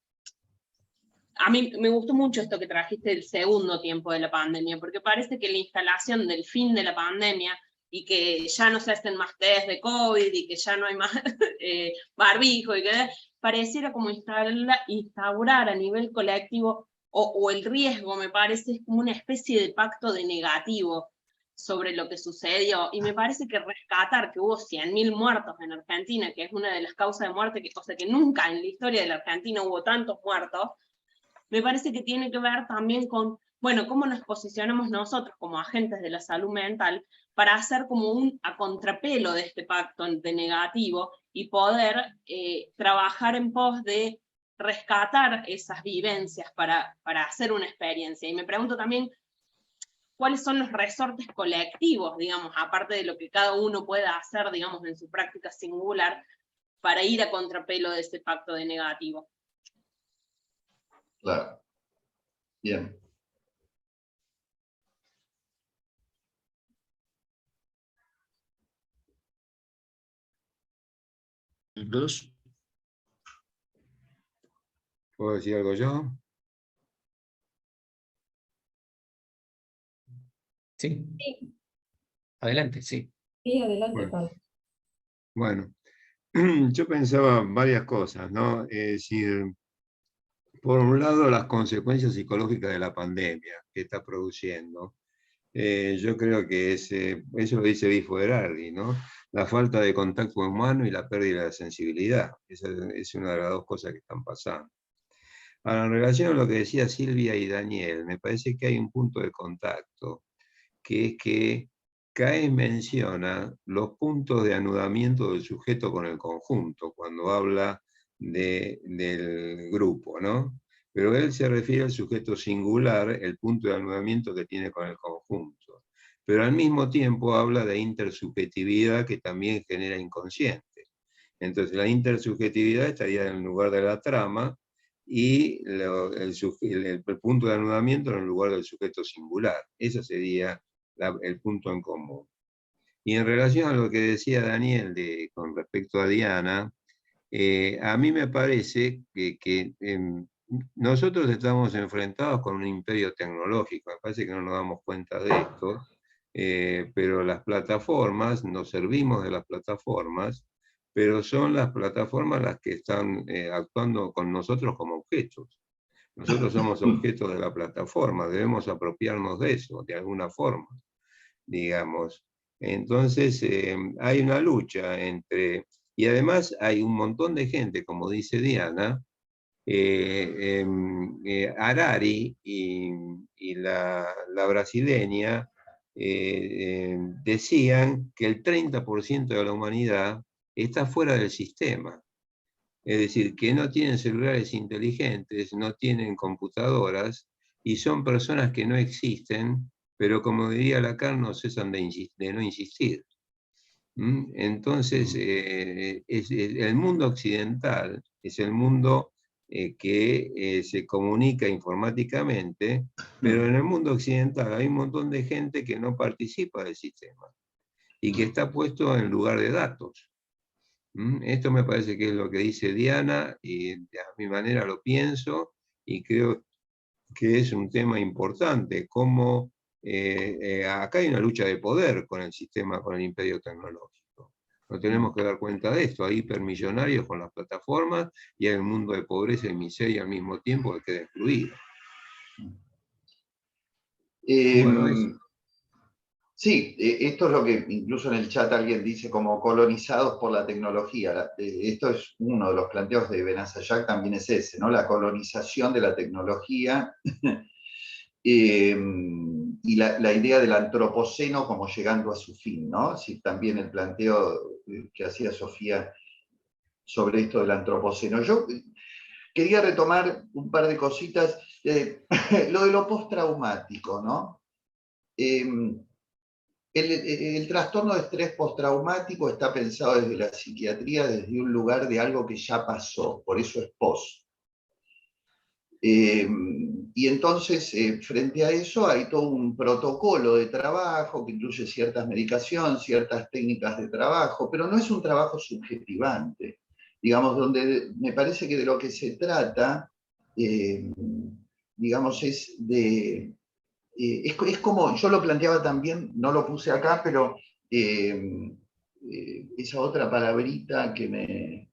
A mí me gustó mucho esto que trajiste del segundo tiempo de la pandemia, porque parece que la instalación del fin de la pandemia y que ya no se hacen más test de COVID y que ya no hay más barbijo, y que pareciera como instaurar a nivel colectivo, o el riesgo, me parece, es como una especie de pacto de negativo sobre lo que sucedió, y me parece que rescatar que hubo 100.000 muertos en Argentina, que es una de las causas de muerte, cosa que nunca en la historia de la Argentina hubo tantos muertos, me parece que tiene que ver también con, bueno, cómo nos posicionamos nosotros como agentes de la salud mental para hacer como un a contrapelo de este pacto de negativo y poder trabajar en pos de rescatar esas vivencias para hacer una experiencia. Y me pregunto también, ¿cuáles son los resortes colectivos, digamos, aparte de lo que cada uno pueda hacer, digamos, en su práctica singular, para ir a contrapelo de ese pacto de negativo? Claro. Bien. Cruz. ¿Puedo decir algo yo? Sí, Sí, adelante, sí. sí, adelante, Bueno. Carlos. Bueno, yo pensaba varias cosas, ¿no? Es decir, por un lado, las consecuencias psicológicas de la pandemia que está produciendo. Yo creo que eso lo dice Bifo Berardi, ¿no? La falta de contacto humano y la pérdida de sensibilidad. Esa es una de las dos cosas que están pasando. Ahora, en relación a lo que decía Silvia y Daniel, me parece que hay un punto de contacto, que es que Caes menciona los puntos de anudamiento del sujeto con el conjunto, cuando habla del grupo, ¿no? Pero él se refiere al sujeto singular, el punto de anudamiento que tiene con el conjunto. Pero al mismo tiempo habla de intersubjetividad que también genera inconsciente. Entonces la intersubjetividad estaría en el lugar de la trama y el punto de anudamiento en el lugar del sujeto singular. Ese sería el punto en común. Y en relación a lo que decía Daniel con respecto a Diana, a mí me parece que nosotros estamos enfrentados con un imperio tecnológico, me parece que no nos damos cuenta de esto, pero las plataformas, nos servimos de las plataformas, pero son las plataformas las que están actuando con nosotros como objetos. Nosotros somos objetos de la plataforma, debemos apropiarnos de eso, de alguna forma, digamos. Entonces, hay una lucha entre... Y además hay un montón de gente, como dice Diana, Harari y la brasileña decían que el 30% de la humanidad está fuera del sistema. Es decir, que no tienen celulares inteligentes, no tienen computadoras y son personas que no existen, pero como diría Lacan, no cesan de no insistir. Entonces, el mundo occidental es el mundo que se comunica informáticamente, pero en el mundo occidental hay un montón de gente que no participa del sistema y que está puesto en lugar de datos. Esto me parece que es lo que dice Diana, y a mi manera lo pienso, y creo que es un tema importante, como acá hay una lucha de poder con el sistema, con el imperio tecnológico. Nos tenemos que dar cuenta de esto, hay hipermillonarios con las plataformas, y hay un mundo de pobreza y miseria al mismo tiempo que queda excluido. Bueno, Sí, esto es lo que incluso en el chat alguien dice como colonizados por la tecnología. Esto es uno de los planteos de Benazayac, también es ese, ¿no? La colonización de la tecnología y la idea del antropoceno como llegando a su fin, ¿no? Sí, también el planteo que hacía Sofía sobre esto del antropoceno. Yo quería retomar un par de cositas, lo de lo postraumático, ¿no? El trastorno de estrés postraumático está pensado desde la psiquiatría, desde un lugar de algo que ya pasó, por eso es post. Y entonces, frente a eso, hay todo un protocolo de trabajo que incluye ciertas medicaciones, ciertas técnicas de trabajo, pero no es un trabajo subjetivante, digamos, donde me parece que de lo que se trata, digamos, es de... es como, yo lo planteaba también, no lo puse acá, pero esa otra palabrita que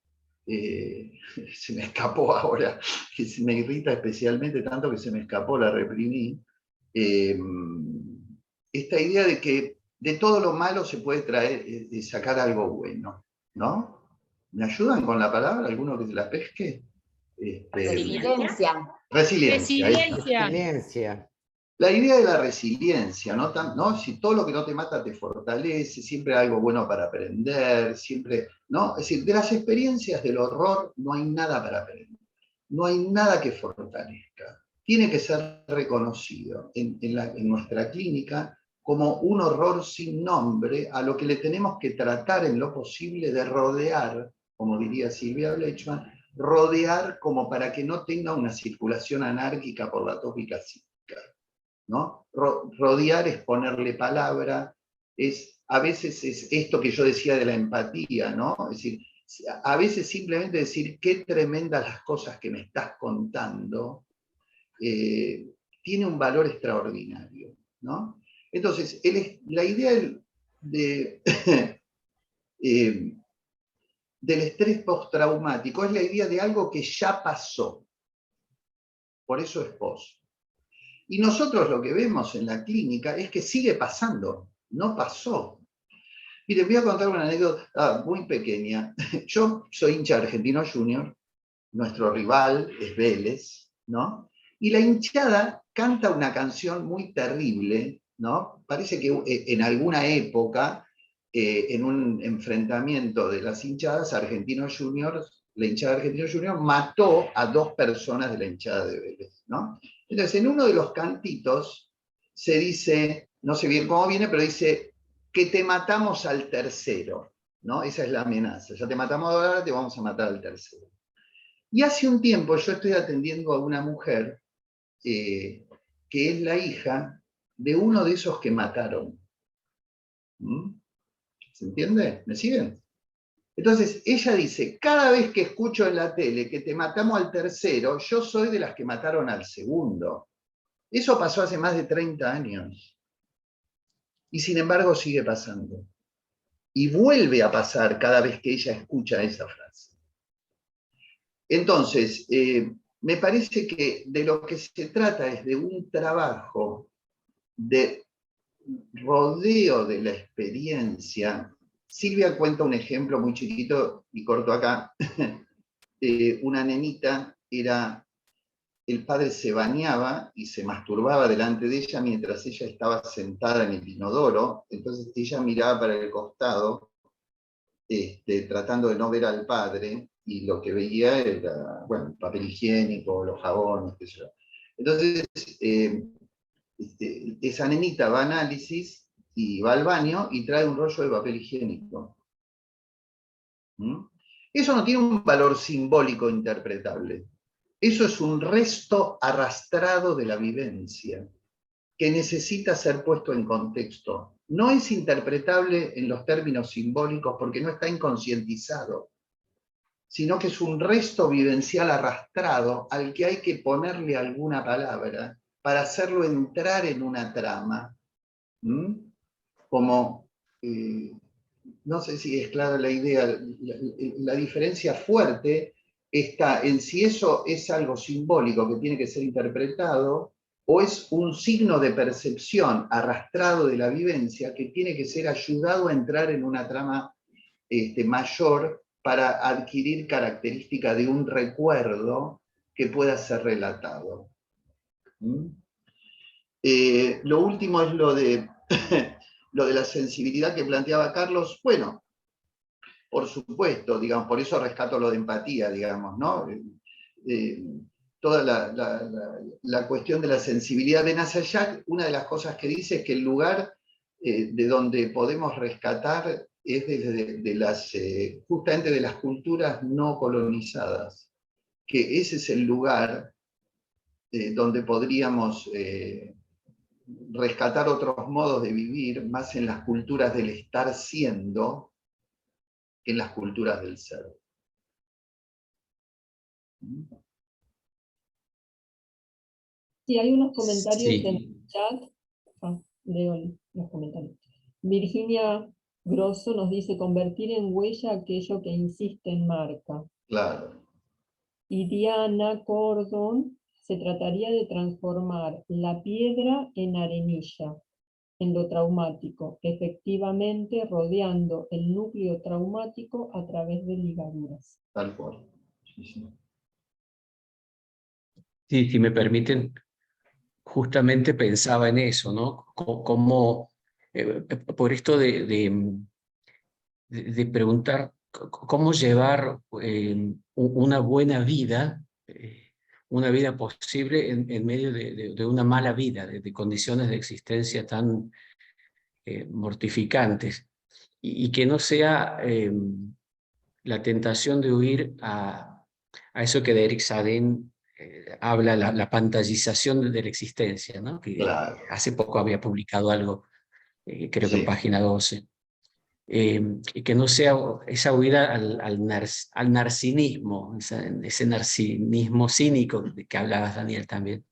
se me escapó ahora, que me irrita especialmente tanto que se me escapó, la reprimí, esta idea de que de todo lo malo se puede sacar algo bueno, ¿no? ¿Me ayudan con la palabra? ¿Alguno que se la pesque? Resiliencia. Resiliencia. La idea de la resiliencia, ¿no? Si todo lo que no te mata te fortalece, siempre hay algo bueno para aprender, siempre, ¿no? Es decir, de las experiencias del horror no hay nada para aprender, no hay nada que fortalezca. Tiene que ser reconocido en nuestra clínica como un horror sin nombre a lo que le tenemos que tratar en lo posible de rodear, como diría Silvia Blechman, rodear como para que no tenga una circulación anárquica por la tópica psíquica, ¿no? Rodear es ponerle palabra, a veces es esto que yo decía de la empatía, ¿no? Es decir, a veces simplemente decir qué tremendas las cosas que me estás contando, tiene un valor extraordinario, ¿no? Entonces, la idea de, del estrés postraumático es la idea de algo que ya pasó. Por eso es post. Y nosotros lo que vemos en la clínica es que sigue pasando, no pasó. Mire, voy a contar una anécdota muy pequeña. Yo soy hincha de Argentino Junior, nuestro rival es Vélez, ¿no? Y la hinchada canta una canción muy terrible, ¿no? Parece que en alguna época, en un enfrentamiento de las hinchadas, Argentino Junior, la hinchada de Argentino Junior mató a 2 personas de la hinchada de Vélez, ¿no? Entonces, en uno de los cantitos se dice, no sé bien cómo viene, pero dice que te matamos al tercero, ¿no? Esa es la amenaza. Ya te matamos ahora, te vamos a matar al tercero. Y hace un tiempo yo estoy atendiendo a una mujer que es la hija de uno de esos que mataron. ¿Mm? ¿Se entiende? ¿Me siguen? Entonces, ella dice, cada vez que escucho en la tele que te matamos al tercero, yo soy de las que mataron al segundo. Eso pasó hace más de 30 años. Y sin embargo sigue pasando. Y vuelve a pasar cada vez que ella escucha esa frase. Entonces, me parece que de lo que se trata es de un trabajo de rodeo de la experiencia. Silvia cuenta un ejemplo muy chiquito, y corto acá. Una nenita, el padre se bañaba y se masturbaba delante de ella mientras ella estaba sentada en el inodoro, entonces ella miraba para el costado, tratando de no ver al padre, y lo que veía era, bueno, el papel higiénico, los jabones, qué sé yo. Entonces, esa nenita va a análisis y va al baño y trae un rollo de papel higiénico. ¿Mm? Eso no tiene un valor simbólico interpretable. Eso es un resto arrastrado de la vivencia que necesita ser puesto en contexto. No es interpretable en los términos simbólicos porque no está inconscientizado, sino que es un resto vivencial arrastrado al que hay que ponerle alguna palabra para hacerlo entrar en una trama. ¿Mm? Como, no sé si es clara la idea, la diferencia fuerte está en si eso es algo simbólico que tiene que ser interpretado o es un signo de percepción arrastrado de la vivencia que tiene que ser ayudado a entrar en una trama mayor para adquirir característica de un recuerdo que pueda ser relatado. ¿Mm? Lo último es lo de, lo de la sensibilidad que planteaba Carlos. Bueno, por supuesto, digamos, por eso rescato lo de empatía, digamos, ¿no? Toda la cuestión de la sensibilidad de Nasayak, una de las cosas que dice es que el lugar de donde podemos rescatar es justamente de las culturas no colonizadas, que ese es el lugar donde podríamos rescatar otros modos de vivir, más en las culturas del estar siendo, que en las culturas del ser. Sí, hay unos comentarios Sí. en el chat. Leo los comentarios. Virginia Grosso nos dice, convertir en huella aquello que insiste en marca. Claro. Y Diana Cordon, se trataría de transformar la piedra en arenilla, en lo traumático, efectivamente rodeando el núcleo traumático a través de ligaduras. Tal cual. Sí, sí. Sí, si me permiten, justamente pensaba en eso, ¿no? Como, por esto de preguntar cómo llevar una buena vida posible en medio de una mala vida, de condiciones de existencia tan mortificantes, y que no sea la tentación de huir a eso que de Eric Sadin habla, la pantallización de la existencia, ¿no? Que Claro. hace poco había publicado algo, creo que en Sí. página 12. y que no sea esa huida al narcisismo, ese narcisismo cínico de que hablabas, Daniel, también,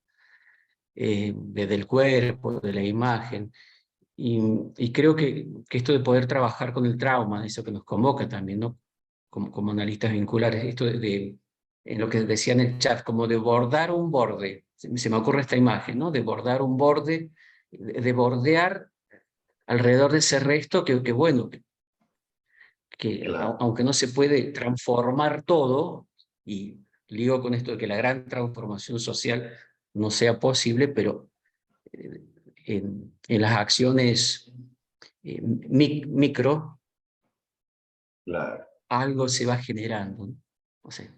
desde el cuerpo, de la imagen. Y creo que esto de poder trabajar con el trauma, eso que nos convoca también, ¿no? Como analistas vinculares, esto en lo que decía en el chat, como de bordar un borde, se me ocurre esta imagen, ¿no? De bordar un borde, de bordear alrededor de ese resto que bueno, que Claro. aunque no se puede transformar todo, y ligo con esto de que la gran transformación social no sea posible, pero en las acciones micro, Claro. algo se va generando, ¿no? O sea,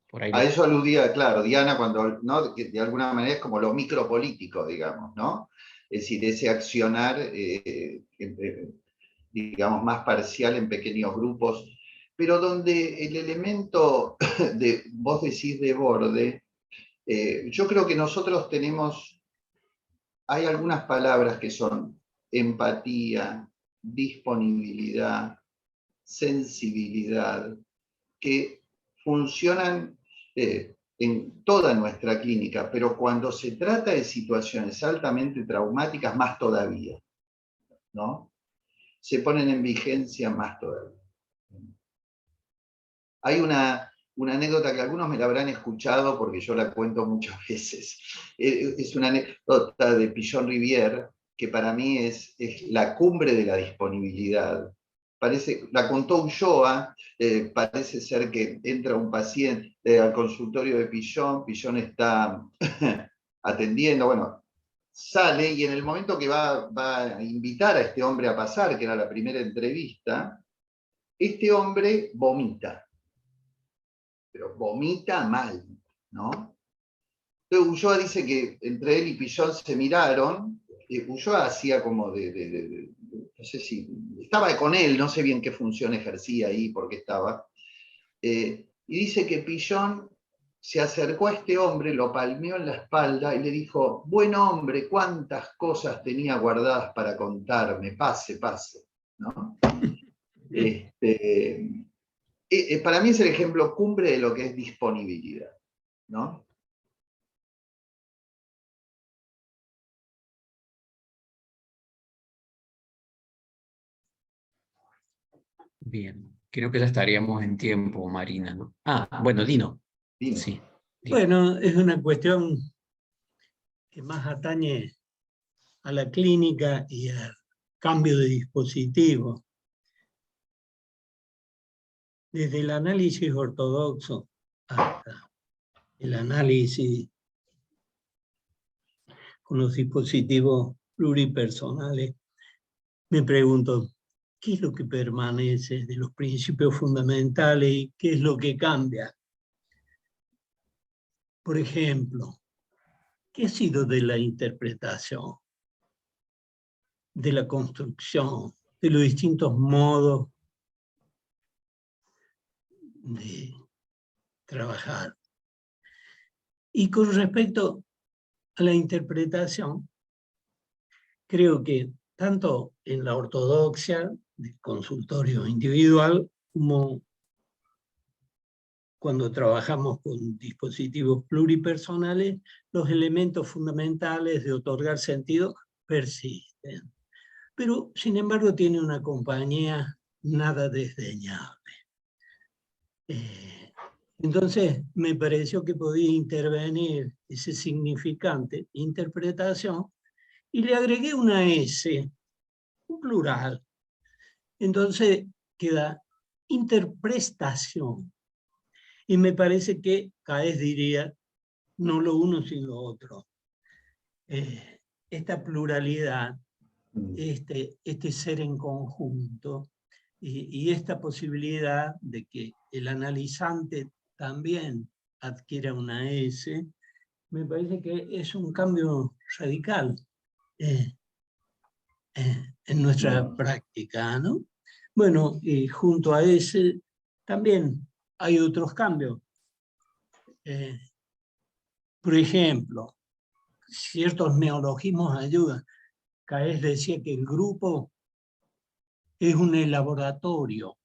por ahí A eso aludía, claro, Diana, cuando, ¿no? Que de alguna manera es como lo micropolítico, digamos, ¿no? Es decir, ese accionar, digamos, más parcial en pequeños grupos, pero donde el elemento de, vos decís de borde, yo creo que nosotros tenemos, hay algunas palabras que son empatía, disponibilidad, sensibilidad, que funcionan en toda nuestra clínica, pero cuando se trata de situaciones altamente traumáticas, más todavía, ¿no? Se ponen en vigencia más todavía. Hay una anécdota que algunos me la habrán escuchado porque yo la cuento muchas veces. Es una anécdota de Pichon Rivière, que para mí es la cumbre de la disponibilidad. La contó Ulloa, parece ser que entra un paciente al consultorio de Pichon está atendiendo, bueno, sale y en el momento que va a invitar a este hombre a pasar, que era la primera entrevista, este hombre vomita, pero vomita mal, ¿no? Entonces Ulloa dice que entre él y Pichon se miraron, Ulloa hacía como no sé si, estaba con él, no sé bien qué función ejercía ahí, por qué estaba, y dice que Pichon se acercó a este hombre, lo palmeó en la espalda y le dijo, buen hombre, cuántas cosas tenía guardadas para contarme, pase, pase, ¿no? Para mí es el ejemplo cumbre de lo que es disponibilidad, ¿no? bien. Creo que ya estaríamos en tiempo, Marina, ¿no? Ah, bueno, Dino. Dino. Sí. Dino. Bueno, es una cuestión que más atañe a la clínica y al cambio de dispositivo. Desde el análisis ortodoxo hasta el análisis con los dispositivos pluripersonales, me pregunto, ¿qué es lo que permanece de los principios fundamentales y qué es lo que cambia? Por ejemplo, ¿qué ha sido de la interpretación, de la construcción, de los distintos modos de trabajar? Y con respecto a la interpretación, creo que tanto en la ortodoxia del consultorio individual como cuando trabajamos con dispositivos pluripersonales, los elementos fundamentales de otorgar sentido persisten. Pero, sin embargo, tiene una compañía nada desdeñable. Entonces, me pareció que podía intervenir ese significante interpretación y le agregué una S, un plural. Entonces, queda interpretación. Y me parece que Caes diría, no lo uno sin lo otro. Esta pluralidad, este ser en conjunto, y esta posibilidad de que el analizante también adquiera una S, me parece que es un cambio radical en nuestra práctica, ¿no? Bueno, y junto a ese también hay otros cambios. Por ejemplo, ciertos neologismos ayudan. Caes decía que el grupo es un elaboratorio.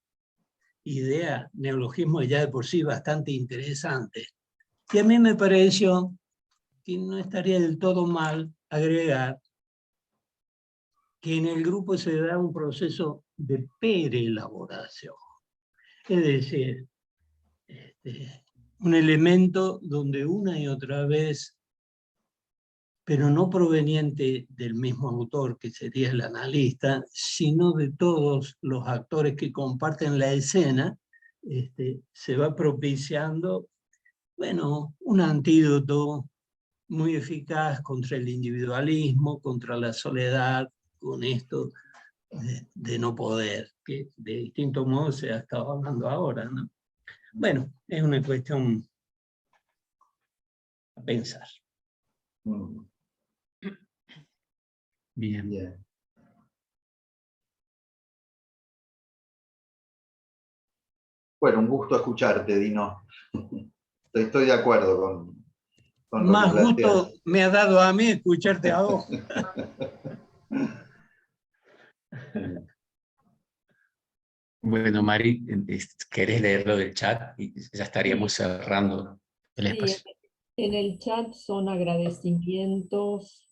Idea, neologismo ya de por sí bastante interesante. Y a mí me pareció que no estaría del todo mal agregar que en el grupo se da un proceso de preelaboración. Es decir, un elemento donde una y otra vez, pero no proveniente del mismo autor, que sería el analista, sino de todos los actores que comparten la escena, se va propiciando, bueno, un antídoto muy eficaz contra el individualismo, contra la soledad, con esto de no poder, que de distintos modos se ha estado hablando ahora, ¿no? Bueno, es una cuestión a pensar. Bien. Bien. Bueno, un gusto escucharte, Dino. Estoy de acuerdo con lo Más que planteas. gusto me ha dado a mí escucharte a vos. Bueno, Mari, ¿querés leerlo del chat? Y ya estaríamos cerrando el Sí, espacio. en el chat son agradecimientos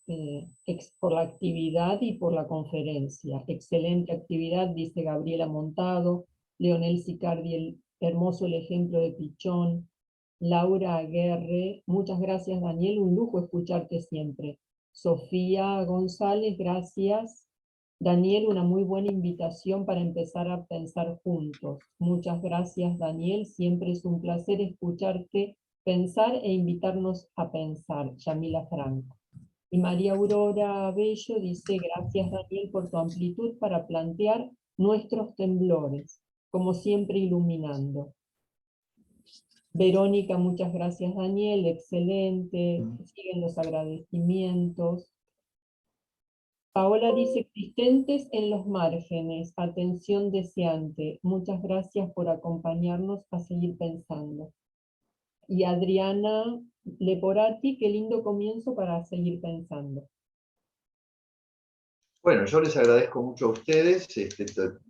por la actividad y por la conferencia. Excelente actividad, dice Gabriela Montado, Leonel Sicardi, hermoso el ejemplo de Pichón, Laura Aguerre, muchas gracias Daniel, un lujo escucharte siempre. Sofía González, gracias. Daniel, una muy buena invitación para empezar a pensar juntos. Muchas gracias Daniel, siempre es un placer escucharte pensar e invitarnos a pensar, Yamila Franco. Y María Aurora Bello dice, gracias Daniel por tu amplitud para plantear nuestros temblores, como siempre iluminando. Verónica, muchas gracias Daniel, excelente, siguen los agradecimientos. Paola dice, existentes en los márgenes, atención deseante, muchas gracias por acompañarnos a seguir pensando. Y Adriana Leporati, qué lindo comienzo para seguir pensando. Bueno, yo les agradezco mucho a ustedes.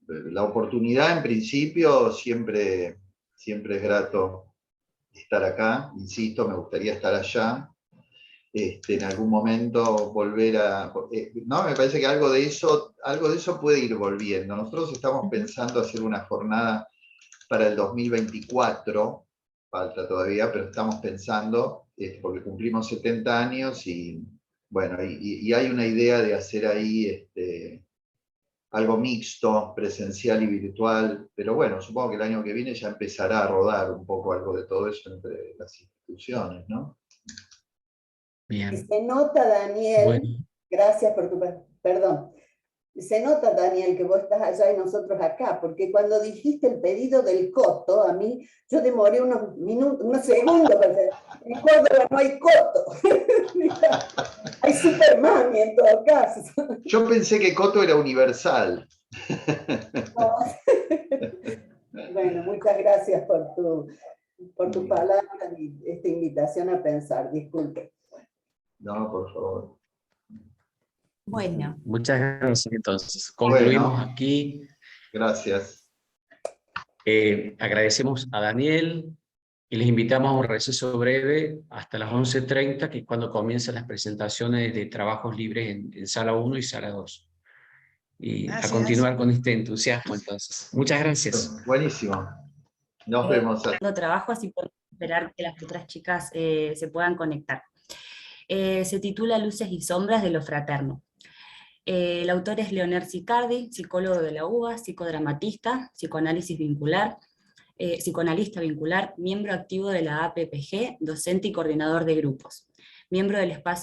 La oportunidad, en principio, siempre es grato estar acá. Insisto, me gustaría estar allá. En algún momento volver a... no, me parece que algo de eso puede ir volviendo. Nosotros estamos pensando hacer una jornada para el 2024, falta todavía, pero estamos pensando, porque cumplimos 70 años y bueno, y hay una idea de hacer ahí algo mixto, presencial y virtual, pero bueno, supongo que el año que viene ya empezará a rodar un poco algo de todo eso entre las instituciones, ¿no? Bien. Se nota, Daniel, Bueno. gracias por tu... Perdón. Se nota, Daniel, que vos estás allá y nosotros acá, porque cuando dijiste el pedido del coto, a mí, yo demoré unos minutos, unos segundos, para decir, en Córdoba no hay coto. Hay Superman en todo caso. Yo pensé que coto era universal. No. Bueno, muchas gracias por tu palabra y esta invitación a pensar. Disculpe. No, por favor. Bueno. Muchas gracias entonces. Concluimos aquí. Gracias. Agradecemos a Daniel y les invitamos a un receso breve hasta las 11:30, que es cuando comienzan las presentaciones de trabajos libres en sala 1 y sala 2. Y gracias. A continuar con este entusiasmo entonces. Muchas gracias. Buenísimo. Nos vemos. Trabajo, así podemos esperar que las otras chicas se puedan conectar. Se titula Luces y sombras de lo fraterno. El autor es Leonel Sicardi, psicólogo de la UBA, psicodramatista, psicoanalista vincular, miembro activo de la APPG, docente y coordinador de grupos, miembro del espacio